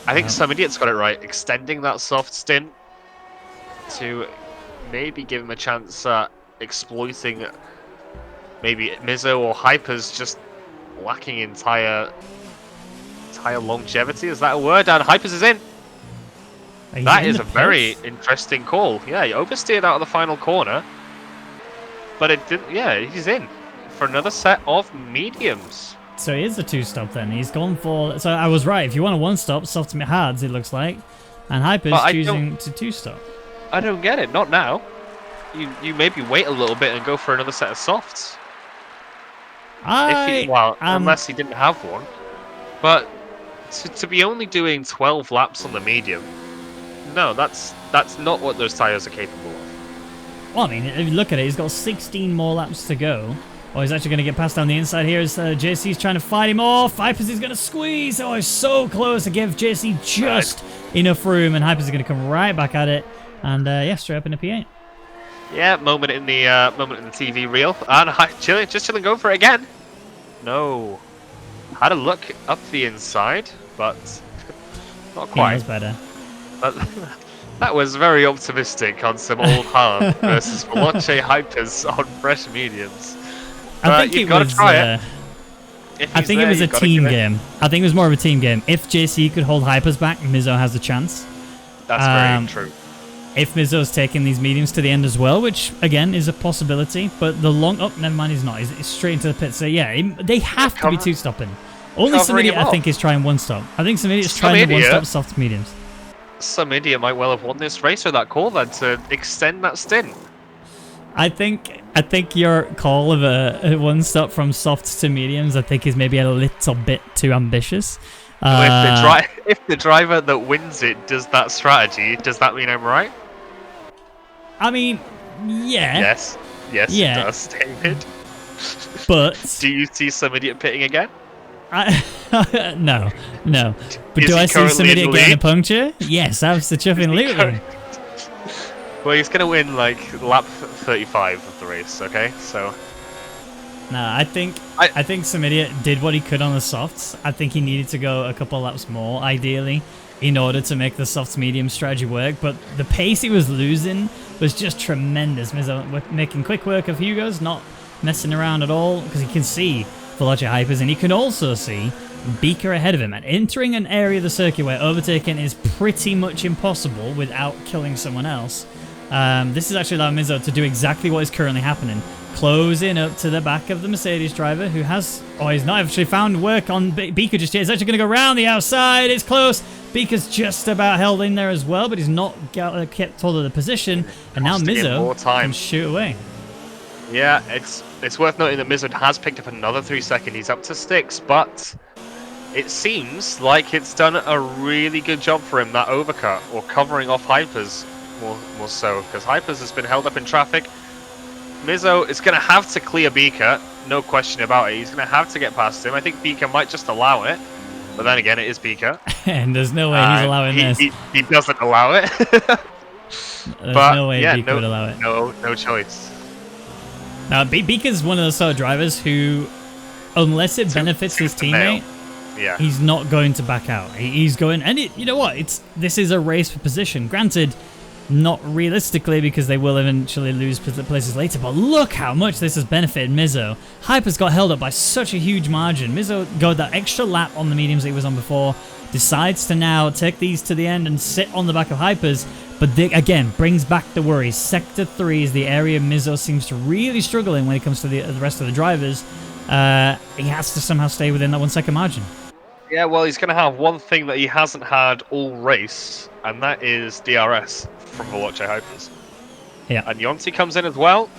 I think some idiot's got it right. Extending that soft stint to maybe give him a chance at exploiting maybe Mizzo or Hyper's just lacking in tire longevity. Is that a word? And Hypers is in. That is a very interesting call. Yeah, he oversteered out of the final corner, but it didn't. Yeah, he's in for another set of mediums. So he is a 2-stop then. He's gone for. So I was right. If you want a 1-stop, soft to hards, it looks like, and Hyper's choosing to 2-stop. I don't get it. Not now. You maybe wait a little bit and go for another set of softs. Unless he didn't have one, but to be only doing 12 laps on the medium, no, that's not what those tyres are capable of. Well, I mean, if you look at it, he's got 16 more laps to go. Oh, he's actually going to get past down the inside here as JC's trying to fight him off. Hypers is going to squeeze. Oh, he's so close to give JC just enough room, and Hypers is going to come right back at it. And yeah, straight up into P8. Yeah, moment in the TV reel, and chilling, going for it again. No, had a look up the inside, but not quite. He knows better. That was very optimistic on some old hard versus Veloce Hypers on fresh mediums. I think you've got to try it. I think it was a team game. I think it was more of a team game. If JC could hold Hypers back, Mizzo has a chance. That's very true. If Mizzo's taking these mediums to the end as well, which again is a possibility, but the long never mind, he's not. He's straight into the pit. So yeah, they have to be two-stopping. Only some idiot I think is trying one-stop. I think some idiot's trying the one-stop soft mediums. Some idiot might well have won this race with that call then to extend that stint. I think your call of a one-stop from softs to mediums, I think, is maybe a little bit too ambitious. If the driver that wins it does that strategy, does that mean I'm right? I mean, yeah. Yes, yeah. It does, David. But do you see some idiot pitting again? No. But do I see some idiot getting a puncture? Yes, absolutely. Well, he's going to win like lap 35 of the race, okay? So. No, I think some idiot did what he could on the softs. I think he needed to go a couple laps more, ideally, in order to make the softs medium strategy work. But the pace he was losing was just tremendous. Mizzo making quick work of Hugo's, not messing around at all, because he can see Veloce Hypers, and he can also see Beaker ahead of him. And entering an area of the circuit where overtaking is pretty much impossible without killing someone else. This is actually allowing Mizzo to do exactly what is currently happening. Closing up to the back of the Mercedes driver, who has... Oh, he's not actually found work on Beaker just yet. He's actually going to go around the outside. It's close. Beaker's just about held in there as well, but he's not kept hold of the position. And now Mizzo can shoot away. Yeah, it's worth noting that Mizzo has picked up another 3 seconds. He's up to 6, but it seems like it's done a really good job for him, that overcut, or covering off Hypers more so, because Hypers has been held up in traffic. Mizzo is going to have to clear Beaker, no question about it. He's going to have to get past him. I think Beaker might just allow it, but then again, it is Beaker. And there's no way he's allowing this. He doesn't allow it. There's no way Beaker would allow it. No choice. Now, Beaker's one of those sort of drivers who, unless it benefits his teammate, he's not going to back out. He's going, and you know what? This is a race for position. Granted, not realistically, because they will eventually lose places later, but look how much this has benefited Mizzo. Hyper's got held up by such a huge margin. Mizzo got that extra lap on the mediums that he was on before, decides to now take these to the end and sit on the back of Hypers, but again, brings back the worries. Sector 3 is the area Mizzo seems to really struggle in when it comes to the rest of the drivers. He has to somehow stay within that 1 second margin. Yeah, well, he's going to have one thing that he hasn't had all race, and that is DRS from Veloce Hypers. Yeah. And Yonti comes in as well.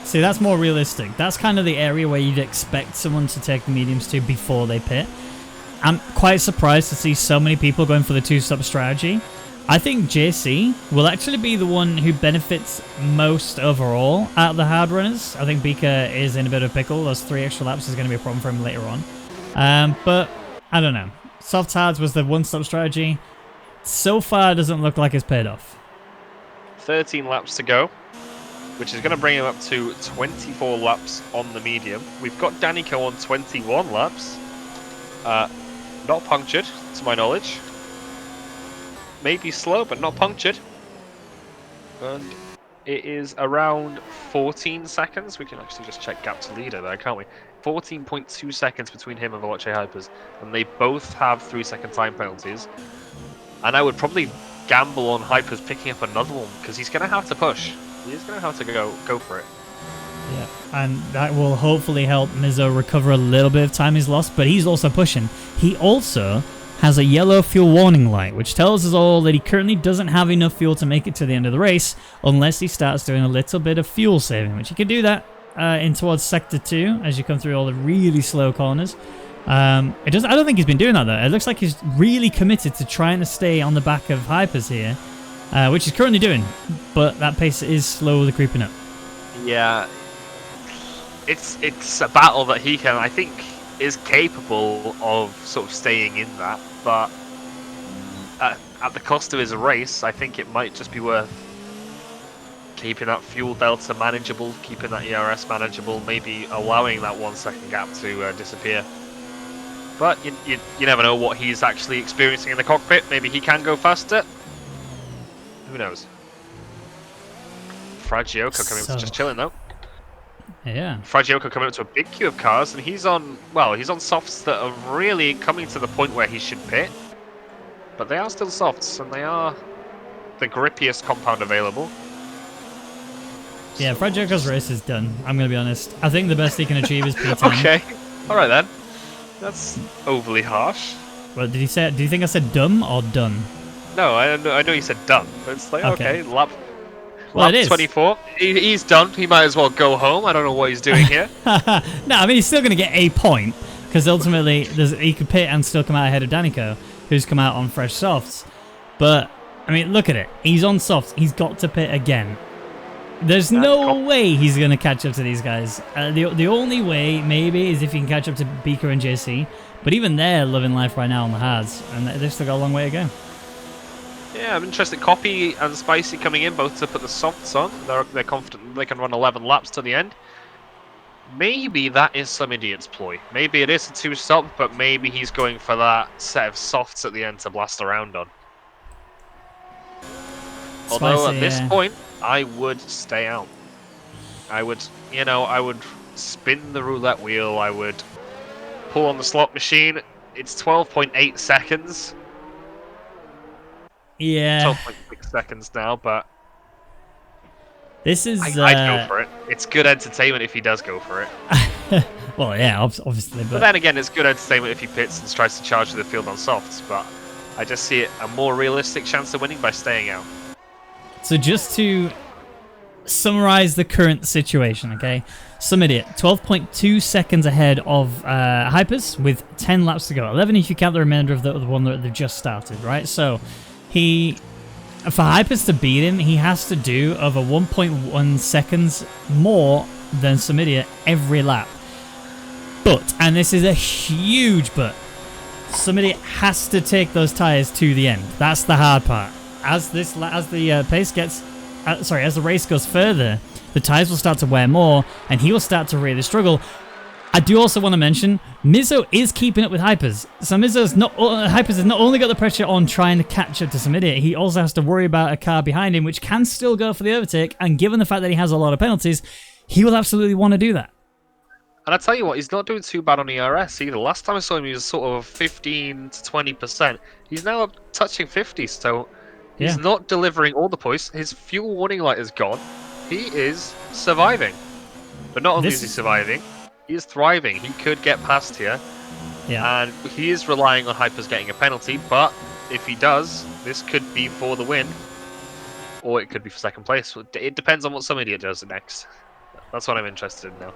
See, that's more realistic. That's kind of the area where you'd expect someone to take the mediums to before they pit. I'm quite surprised to see so many people going for the two-stop strategy. I think JC will actually be the one who benefits most overall out of the hard runners. I think Beaker is in a bit of a pickle. Those 3 extra laps is going to be a problem for him later on. But I don't know. Soft hards was the one-stop strategy. So far, it doesn't look like it's paid off. 13 laps to go, which is going to bring him up to 24 laps on the medium. We've got Danico on 21 laps. Not punctured, to my knowledge. Maybe slow, but not punctured. And it is around 14 seconds. We can actually just check gap to leader there, can't we? 14.2 seconds between him and Veloce Hypers. And they both have 3-second time penalties. And I would probably gamble on Hypers picking up another one, because he's going to have to push. He's going to have to go for it. Yeah, and that will hopefully help Mizzo recover a little bit of time he's lost, but he's also pushing. He also has a yellow fuel warning light, which tells us all that he currently doesn't have enough fuel to make it to the end of the race, unless he starts doing a little bit of fuel saving, which he can do that in towards Sector 2, as you come through all the really slow corners. It does. I don't think he's been doing that though. It looks like he's really committed to trying to stay on the back of Hypers here, which he's currently doing. But that pace is slowly creeping up. Yeah, it's a battle that he can, I think, is capable of sort of staying in that, but at the cost of his race, I think it might just be worth keeping that fuel delta manageable, keeping that ERS manageable, maybe allowing that 1 second gap to disappear. But you never know what he's actually experiencing in the cockpit. Maybe he can go faster. Who knows? Fragioka coming up, just chilling though. Yeah. Fragioka coming up to a big queue of cars, and he's on softs that are really coming to the point where he should pit. But they are still softs, and they are the grippiest compound available. Yeah, Fragioka's race is done. I'm going to be honest. I think the best he can achieve is P10. Okay. Alright then. That's overly harsh. Well, did he say? Do you think I said dumb or done? No, I know you said done, but it's like, okay, lap well, it is. 24. He's done. He might as well go home. I don't know what he's doing here. No, I mean, he's still going to get a point, because ultimately he could pit and still come out ahead of Danico, who's come out on fresh softs. But, I mean, look at it. He's on softs. He's got to pit again. There's no way he's going to catch up to these guys. The only way, maybe, is if he can catch up to Beaker and JC. But even they're living life right now on the hards, and they've still got a long way to go. Yeah, I'm interested. Copy and Spicy coming in, both to put the softs on. They're confident they can run 11 laps to the end. Maybe that is some idiot's ploy. Maybe it is a two-stop, but maybe he's going for that set of softs at the end to blast around on. Although at this point, I would stay out. I would spin the roulette wheel. I would pull on the slot machine. It's 12.8 seconds. Yeah. 12.6 seconds now, but this is. I'd go for it. It's good entertainment if he does go for it. Well, yeah, obviously. But then again, it's good entertainment if he pits and tries to charge the field on softs. But I just see it a more realistic chance of winning by staying out. So just to summarize the current situation, okay? Some idiot, 12.2 seconds ahead of Hypers with 10 laps to go. 11 if you count the remainder of the one that they've just started, right? So for Hypers to beat him, he has to do over 1.1 seconds more than some idiot every lap. But, and this is a huge but, some idiot has to take those tires to the end. That's the hard part. As the race goes further, the tires will start to wear more, and he will start to really struggle. I do also want to mention, Mizzo is keeping up with Hypers. So Hypers has not only got the pressure on trying to catch up to some idiot, he also has to worry about a car behind him, which can still go for the overtake, and given the fact that he has a lot of penalties, he will absolutely want to do that. And I tell you what, he's not doing too bad on ERS either. Last time I saw him, he was sort of 15 to 20%. He's now up touching 50, so he's not delivering all the points. His fuel warning light is gone. He is surviving. But not only is he surviving, he is thriving. He could get past here. Yeah. And he is relying on Hypers getting a penalty, but if he does, this could be for the win. Or it could be for second place. It depends on what some idiot does next. That's what I'm interested in now.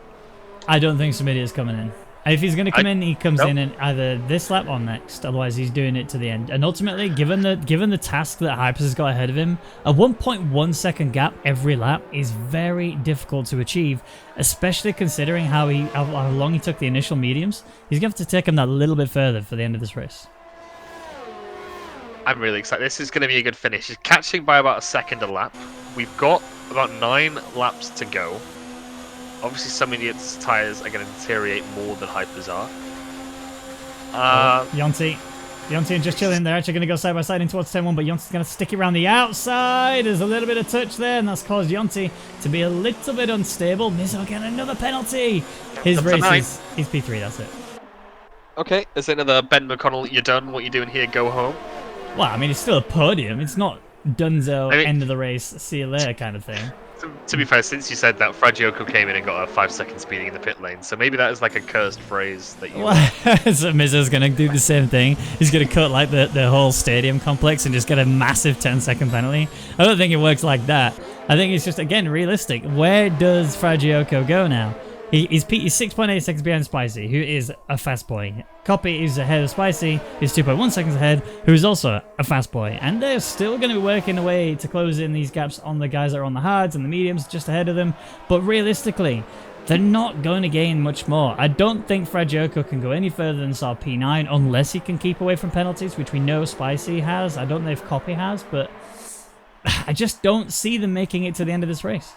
I don't think some idiot's coming in. If he's going to come in, he comes in either this lap or next. Otherwise, he's doing it to the end. And ultimately, given the task that Hypers has got ahead of him, a 1.1 second gap every lap is very difficult to achieve, especially considering how long he took the initial mediums. He's going to have to take him that little bit further for the end of this race. I'm really excited. This is going to be a good finish. He's catching by about a second a lap. We've got about 9 laps to go. Obviously, some idiots' tyres are going to deteriorate more than Hypers are. Yonti and just chilling. They're actually going to go side by side in towards 10-1, but Yonti's going to stick it around the outside. There's a little bit of touch there, and that's caused Yonti to be a little bit unstable. Mizzo getting another penalty. His race is P3, that's it. Okay, is it another Ben McConnell, you're done, what you're doing here, go home? Well, I mean, it's still a podium. It's not Dunzo, end of the race, see you later kind of thing. To be fair, since you said that, Fragioka came in and got a 5-second speeding in the pit lane, so maybe that is like a cursed phrase that you... So Mizzo's going to do the same thing. He's going to cut like the whole stadium complex and just get a massive 10-second penalty. I don't think it works like that. I think it's just, again, realistic. Where does Fragioka go now? He's 6.8 seconds behind Spicy, who is a fast boy. Copy is ahead of Spicy, is 2.1 seconds ahead, who is also a fast boy. And they're still going to be working away to close in these gaps on the guys that are on the hards and the mediums just ahead of them. But realistically, they're not going to gain much more. I don't think Fragioco can go any further than sort of P9 unless he can keep away from penalties, which we know Spicy has. I don't know if Copy has, but I just don't see them making it to the end of this race.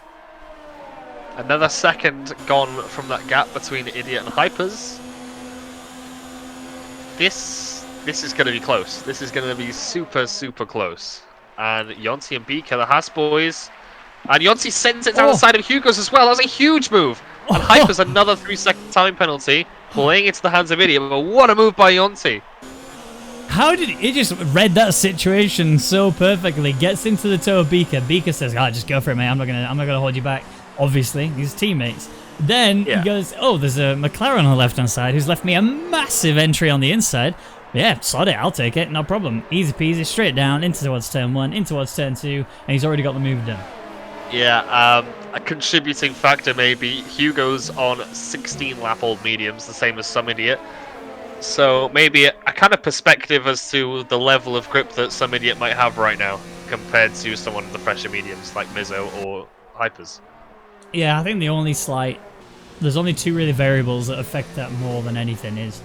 Another second gone from that gap between Idiot and Hypers. This is going to be close. This is going to be super, super close. And Yonti and Beaker, the Haas boys. And Yonti sends it down the side of Hugo's as well. That was a huge move. And Hyper's another 3-second time penalty, playing into the hands of Idiot. But what a move by Yonti. How did he just read that situation so perfectly? Gets into the toe of Beaker. Beaker says, just go for it, mate. I'm not gonna hold you back. Obviously, his teammates. Then he goes, there's a McLaren on the left-hand side who's left me a massive entry on the inside. Yeah, sod it, I'll take it, no problem. Easy peasy, straight down, into towards turn 1, into towards turn 2, and he's already got the move done. Yeah, a contributing factor maybe. Hugo's on 16-lap-old mediums, the same as some Idiot. So maybe a kind of perspective as to the level of grip that some Idiot might have right now compared to someone of the fresher mediums like Mizzo or Hypers. Yeah, I think there's only two really variables that affect that more than anything is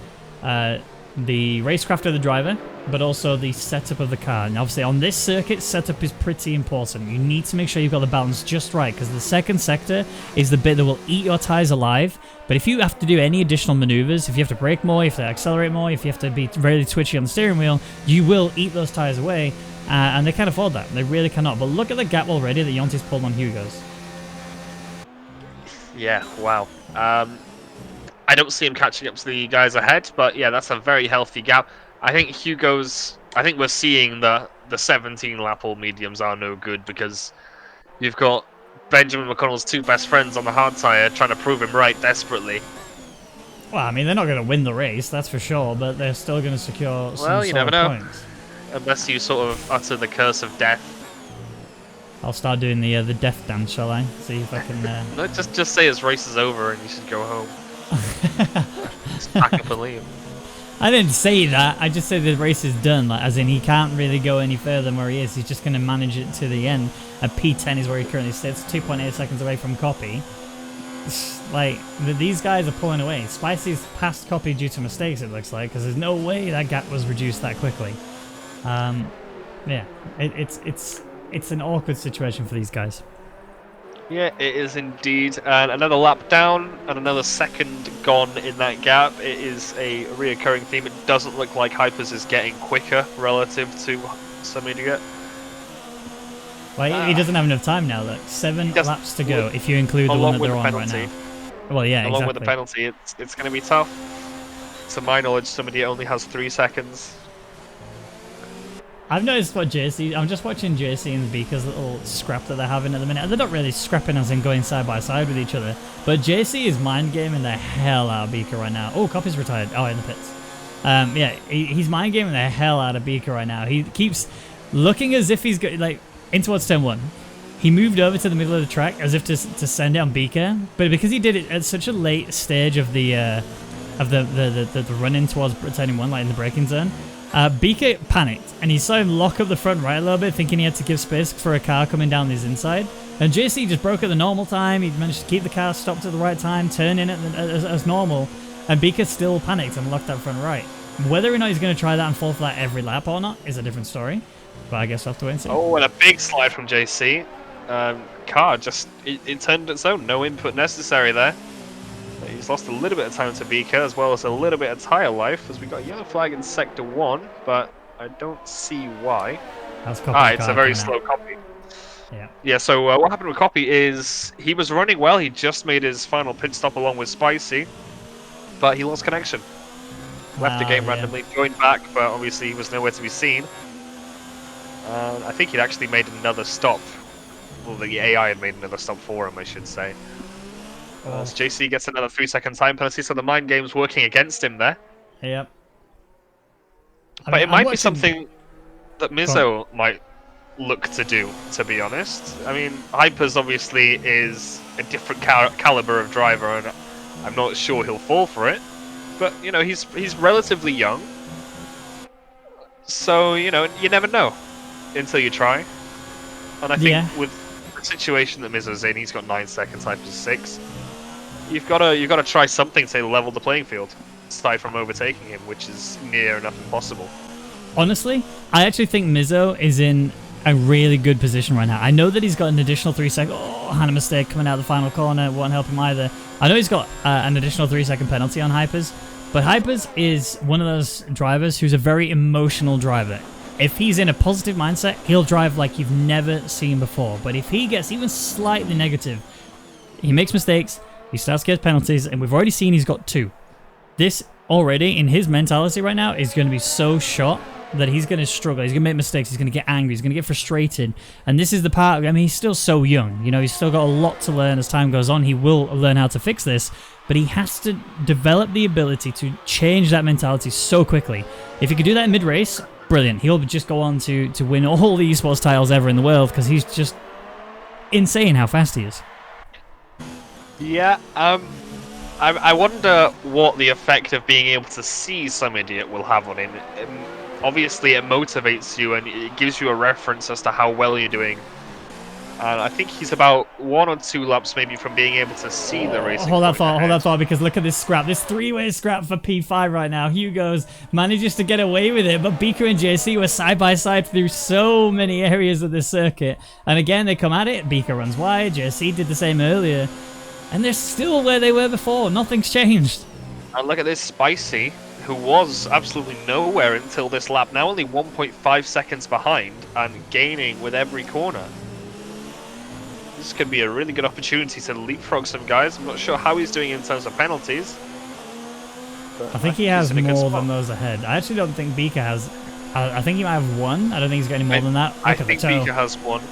the racecraft of the driver, but also the setup of the car. And obviously on this circuit, setup is pretty important. You need to make sure you've got the balance just right, because the second sector is the bit that will eat your tyres alive. But if you have to do any additional maneuvers, if you have to brake more, if you have to accelerate more, if you have to be really twitchy on the steering wheel, you will eat those tyres away, and they can't afford that. They really cannot. But look at the gap already that Yonti's pulled on Hugo's. Yeah, wow. I don't see him catching up to the guys ahead, but yeah, that's a very healthy gap. I think we're seeing the 17-lap-old mediums are no good because you've got Benjamin McConnell's two best friends on the hard tyre trying to prove him right desperately. Well, I mean, they're not going to win the race, that's for sure, but they're still going to secure some Well, you never know. points. Unless you sort of utter the curse of death. I'll start doing the death dance, shall I? See if I can... No, just say his race is over and you should go home. Just pack up and leave. I didn't say that. I just said the race is done. Like, as in, he can't really go any further than where he is. He's just going to manage it to the end. And P10 is where he currently sits, 2.8 seconds away from Copy. Like, these guys are pulling away. Spicy's past Copy due to mistakes, it looks like, because there's no way that gap was reduced that quickly. Yeah, it's an awkward situation for these guys. Yeah, it is indeed. And another lap down and another second gone in that gap. It is a reoccurring theme. It doesn't look like Hypers is getting quicker relative to some Idiot. Well, he doesn't have enough time now, look. 7 laps to go if you include the one that they're on right now. Well, yeah, along with the penalty, it's going to be tough. To my knowledge, somebody only has 3 seconds. I've noticed what JC... I'm just watching JC and Beaker's little scrap that they're having at the minute. They're not really scrapping as in going side by side with each other. But JC is mind gaming the hell out of Beaker right now. Oh, Copy's retired. Oh, in the pits. Yeah, he's mind gaming the hell out of Beaker right now. He keeps looking as if he's like in towards turn 1. He moved over to the middle of the track as if to send it on Beaker. But because he did it at such a late stage of the run-in towards turning 1, like in the braking zone, Beaker panicked, and he saw him lock up the front right a little bit, thinking he had to give space for a car coming down his inside. And JC just broke at the normal time. He managed to keep the car stopped at the right time, turn in as normal, and Beaker still panicked and locked that front right. Whether or not he's going to try that and fall for that every lap or not is a different story, but I guess we'll have to wait and see. Oh, and a big slide from JC. Car just, it turned its own, no input necessary there. He's lost a little bit of time to Beaker, as well as a little bit of tyre life, as we got a yellow flag in Sector 1, but I don't see why. It's a very slow Copy. Yeah, so what happened with Copy is he was running well, he just made his final pit stop along with Spicy, but he lost connection. Left the game randomly, joined back, but obviously he was nowhere to be seen. I think he'd actually made another stop. Well, the AI had made another stop for him, I should say. As JC gets another 3-second time penalty, so the mind game's working against him there. Yep. But it might be something that Mizzo might look to do, to be honest. I mean, Hypers obviously is a different caliber of driver, and I'm not sure he'll fall for it, but you know he's relatively young, so you know you never know until you try. And I think Yeah. with the situation that Mizo's in, he's got 9 seconds, Hyper's 6. You've got to try something to level the playing field, aside from overtaking him, which is near enough impossible. Honestly, I actually think Mizo is in a really good position right now. I know that he's got an additional 3 seconds. Oh, had a mistake coming out of the final corner. Won't help him either. I know he's got an additional 3-second penalty on Hypers, but Hypers is one of those drivers who's a very emotional driver. If he's in a positive mindset, he'll drive like you've never seen before. But if he gets even slightly negative, he makes mistakes, he starts to get penalties, and we've already seen he's got 2. This already, in his mentality right now, is going to be so shot that he's going to struggle. He's going to make mistakes. He's going to get angry. He's going to get frustrated. And this is the part, I mean, he's still so young. You know, he's still got a lot to learn as time goes on. He will learn how to fix this, but he has to develop the ability to change that mentality so quickly. If he could do that in mid-race, brilliant. He'll just go on to win all the esports titles ever in the world because he's just insane how fast he is. Yeah, I wonder what the effect of being able to see some idiot will have on him. Obviously, it motivates you and it gives you a reference as to how well you're doing. And I think he's about 1 or 2 laps maybe from being able to see the racing. Hold that thought, because look at this scrap. This 3-way scrap for P5 right now. Hugo's manages to get away with it, but Beaker and JC were side by side through so many areas of the circuit. And again, they come at it. Beaker runs wide. JC did the same earlier. And they're still where they were before. Nothing's changed. And look at this Spicy, who was absolutely nowhere until this lap. Now only 1.5 seconds behind and gaining with every corner. This could be a really good opportunity to leapfrog some guys. I'm not sure how he's doing in terms of penalties. I think he has more than those ahead. I actually don't think Beaker has. I think he might have 1. I don't think he's got any more than that. I think Beaker has 1.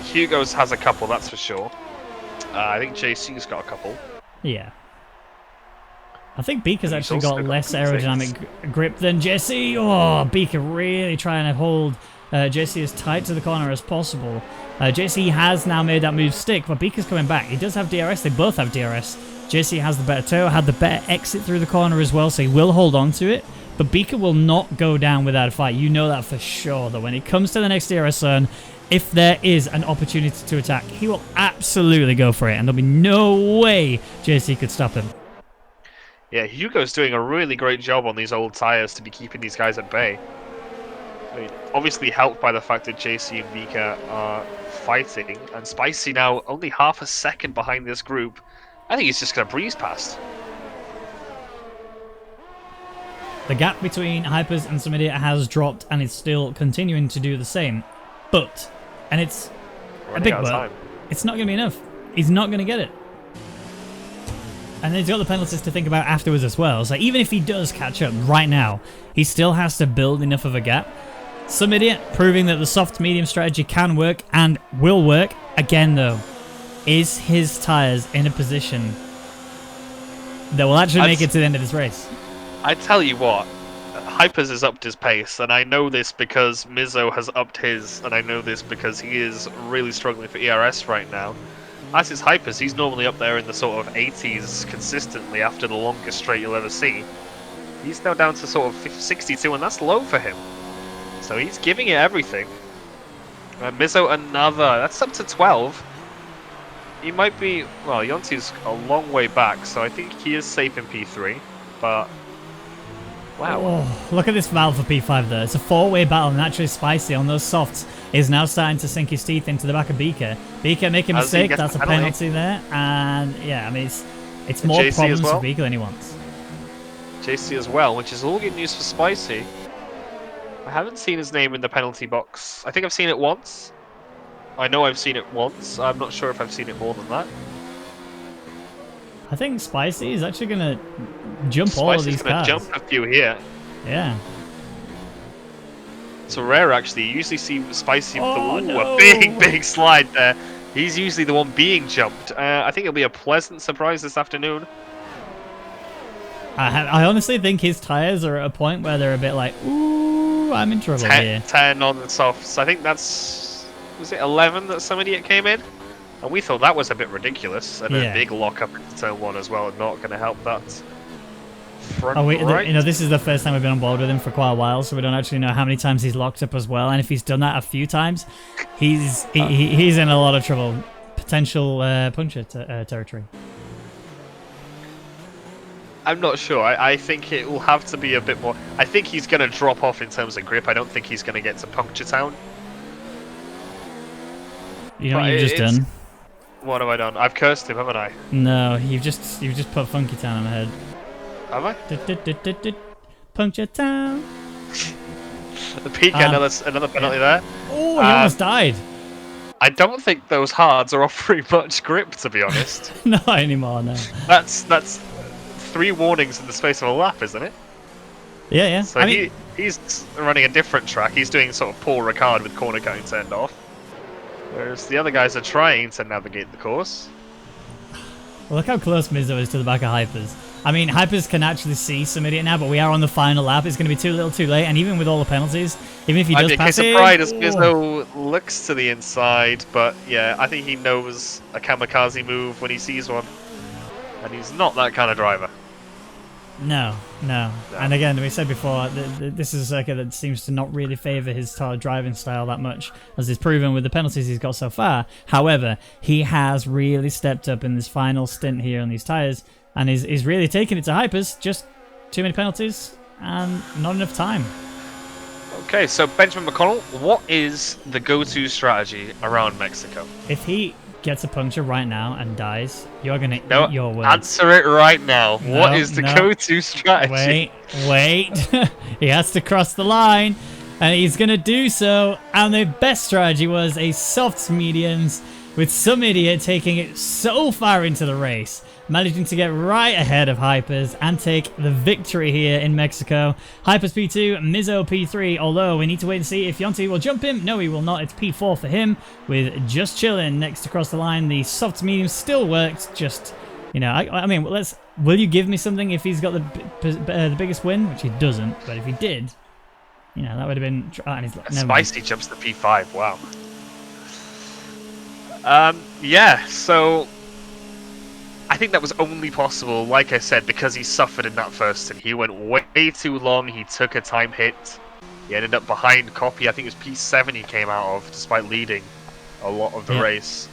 Hugo's has a couple, that's for sure. I think JC's got a couple. Yeah. I think Beaker's actually got less aerodynamic grip than JC. Oh, Beaker really trying to hold JC as tight to the corner as possible. JC has now made that move stick, but Beaker's coming back. He does have DRS. They both have DRS. JC has the better toe, had the better exit through the corner as well, so he will hold on to it. But Beaker will not go down without a fight. You know that for sure, that when it comes to the next DRS zone, if there is an opportunity to attack, he will absolutely go for it, and there'll be no way JC could stop him. Yeah, Hugo's doing a really great job on these old tyres to be keeping these guys at bay. I mean, obviously helped by the fact that JC and Beaker are fighting, and Spicy now only half a second behind this group. I think he's just going to breeze past. The gap between Hypers and some idiot has dropped, and it's still continuing to do the same. But, and it's a big but, it's not going to be enough. He's not going to get it. And then he's got the penalties to think about afterwards as well. So even if he does catch up right now, he still has to build enough of a gap. Some idiot proving that the soft-medium strategy can work and will work. Again, though, is his tyres in a position that will actually make it to the end of this race? I tell you what, Hypers has upped his pace, and I know this because Mizo has upped his, and I know this because he is really struggling for ERS right now. As is Hypers, he's normally up there in the sort of 80s consistently after the longest straight you'll ever see. He's now down to sort of 62, and that's low for him. So he's giving it everything. Mizo another, that's up to 12. He might be, well, Yonti's a long way back, so I think he is safe in P3, but wow. Oh, look at this battle for P5 though. It's a 4-way battle, and actually Spicy on those softs is now starting to sink his teeth into the back of Beaker. Beaker making a mistake, that's a penalty there. And yeah, I mean, it's more JC problems for Beaker than he wants. JC as well, which is all good news for Spicy. I haven't seen his name in the penalty box. I think I've seen it once. I know I've seen it once. I'm not sure if I've seen it more than that. I think Spicy is actually going to jump all of these cars. Jump a few here. Yeah. It's rare, actually. You usually see Spicy with no. A big slide there. He's usually the one being jumped. I think it'll be a pleasant surprise this afternoon. I honestly think his tyres are at a point where they're a bit like, ooh, I'm in trouble here. 10 on the softs. I think that's... Was it 11 that some idiot came in? And we thought that was a bit ridiculous, and a Yeah. big lock up into turn 1 as well, not going to help that front Oh, right. you know, this is the first time we've been on board with him for quite a while, so we don't actually know how many times he's locked up as well. And if he's done that a few times, he's in a lot of trouble. Potential puncture territory. I'm not sure. I think it will have to be a bit more. I think he's going to drop off in terms of grip. I don't think he's going to get to Puncture Town. You know what you've just done? What have I done? I've cursed him, haven't I? No, you've just put Funky Town on the head. Have I? Puncture Town. The peak, another penalty there. Oh, he almost died. I don't think those hards are offering much grip, to be honest. Not anymore, no. That's 3 warnings in the space of a lap, isn't it? Yeah, yeah. So he's running a different track. He's doing sort of Paul Ricard with corner cone turned off. Whereas the other guys are trying to navigate the course. Well, look how close Mizzo is to the back of Hypers. I mean, Hypers can actually see some idiot now, but we are on the final lap. It's going to be too little too late, and even with all the penalties, even if he does pass it... Pride as Mizzo looks to the inside, but yeah, I think he knows a kamikaze move when he sees one. And he's not that kind of driver. No. And again, we said before, this is a circuit that seems to not really favour his driving style that much, as is proven with the penalties he's got so far. However, he has really stepped up in this final stint here on these tyres, and is really taking it to Hypers. Just too many penalties and not enough time. Okay, so Benjamin McConnell, what is the go-to strategy around Mexico? If he gets a puncture right now and dies, you're going to eat your words. Answer it right now. What is the go-to strategy? Wait. He has to cross the line, and he's going to do so. And the best strategy was a softs mediums, with some idiot taking it so far into the race, managing to get right ahead of Hypers and take the victory here in Mexico. Hypers P2, Mizzo P3, although we need to wait and see if Yonti will jump him. No, he will not. It's P4 for him, with just chilling next across the line. The soft medium still worked, just, you know, I mean, will you give me something if he's got the biggest win? Which he doesn't, but if he did, you know, that would have been... and he's like, Spicy jumps to P5, wow. Yeah, so I think that was only possible, like I said, because he suffered in that first stint. He went way too long, he took a time hit, he ended up behind Copy. I think it was P7 he came out of, despite leading a lot of the race.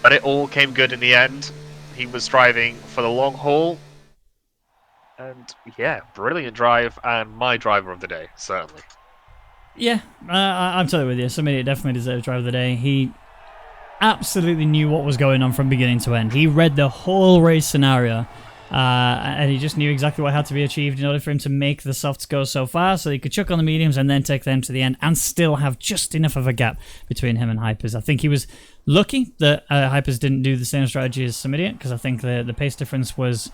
But it all came good in the end. He was driving for the long haul, and yeah, brilliant drive, and my driver of the day, certainly. Yeah, I'm totally with you. Somebody definitely deserves driver of the day. He absolutely knew what was going on from beginning to end. He read the whole race scenario, and he just knew exactly what had to be achieved in order for him to make the softs go so far, so he could chuck on the mediums and then take them to the end and still have just enough of a gap between him and Hypers. I think he was lucky that Hypers didn't do the same strategy as some idiot, because I think the pace difference was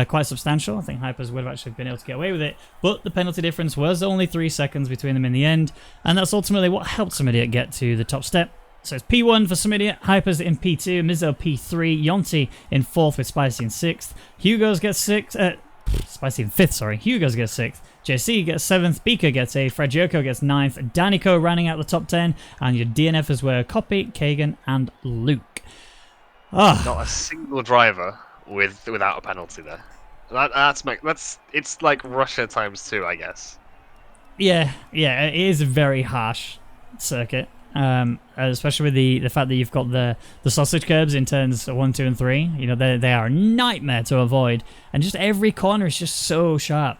quite substantial. I think Hypers would have actually been able to get away with it, but the penalty difference was only 3 seconds between them in the end, and that's ultimately what helped some idiot get to the top step. So it's P1 for some idiot, Hypers in P2, Mizzo P3, Yonti in 4th with Spicy in 6th, Hugo's gets 6th, Spicy in 5th, sorry, Hugo's gets 6th, JC gets 7th, Beaker gets 8th, Fragioco gets 9th, Danico running out the top 10, and your DNFs were Copy, Kagan, and Luke. Not a single driver without a penalty there. It's like Russia times 2, I guess. Yeah, it is a very harsh circuit. Especially with the fact that you've got the sausage curbs in turns 1, 2, and 3. You know, they are a nightmare to avoid, and just every corner is just so sharp.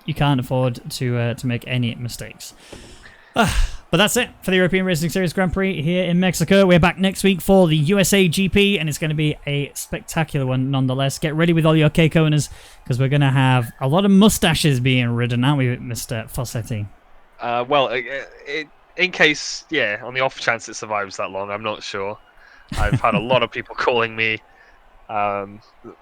You can't afford to make any mistakes. But that's it for the European Racing Series Grand Prix here in Mexico. We're back next week for the USA GP, and it's going to be a spectacular one nonetheless. Get ready with all your cake owners, because we're going to have a lot of mustaches being ridden, aren't we, Mr. Fossetti? In case, on the off chance it survives that long, I'm not sure. I've had a lot of people calling me,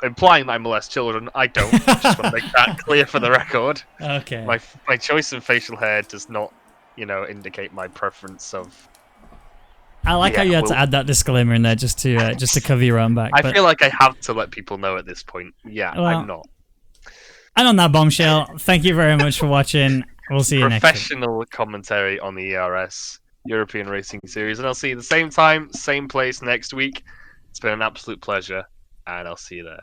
implying that I molest children. I don't. I just want to make that clear for the record. Okay. My choice in facial hair does not, indicate my preference of. I like how you had to add that disclaimer in there just to cover your own back. I feel like I have to let people know at this point. Yeah, well, I'm not. And on that bombshell, thank you very much for watching. We'll see you next week. Professional commentary on the ERS European Racing Series, and I'll see you the same time, same place next week. It's been an absolute pleasure, and I'll see you there.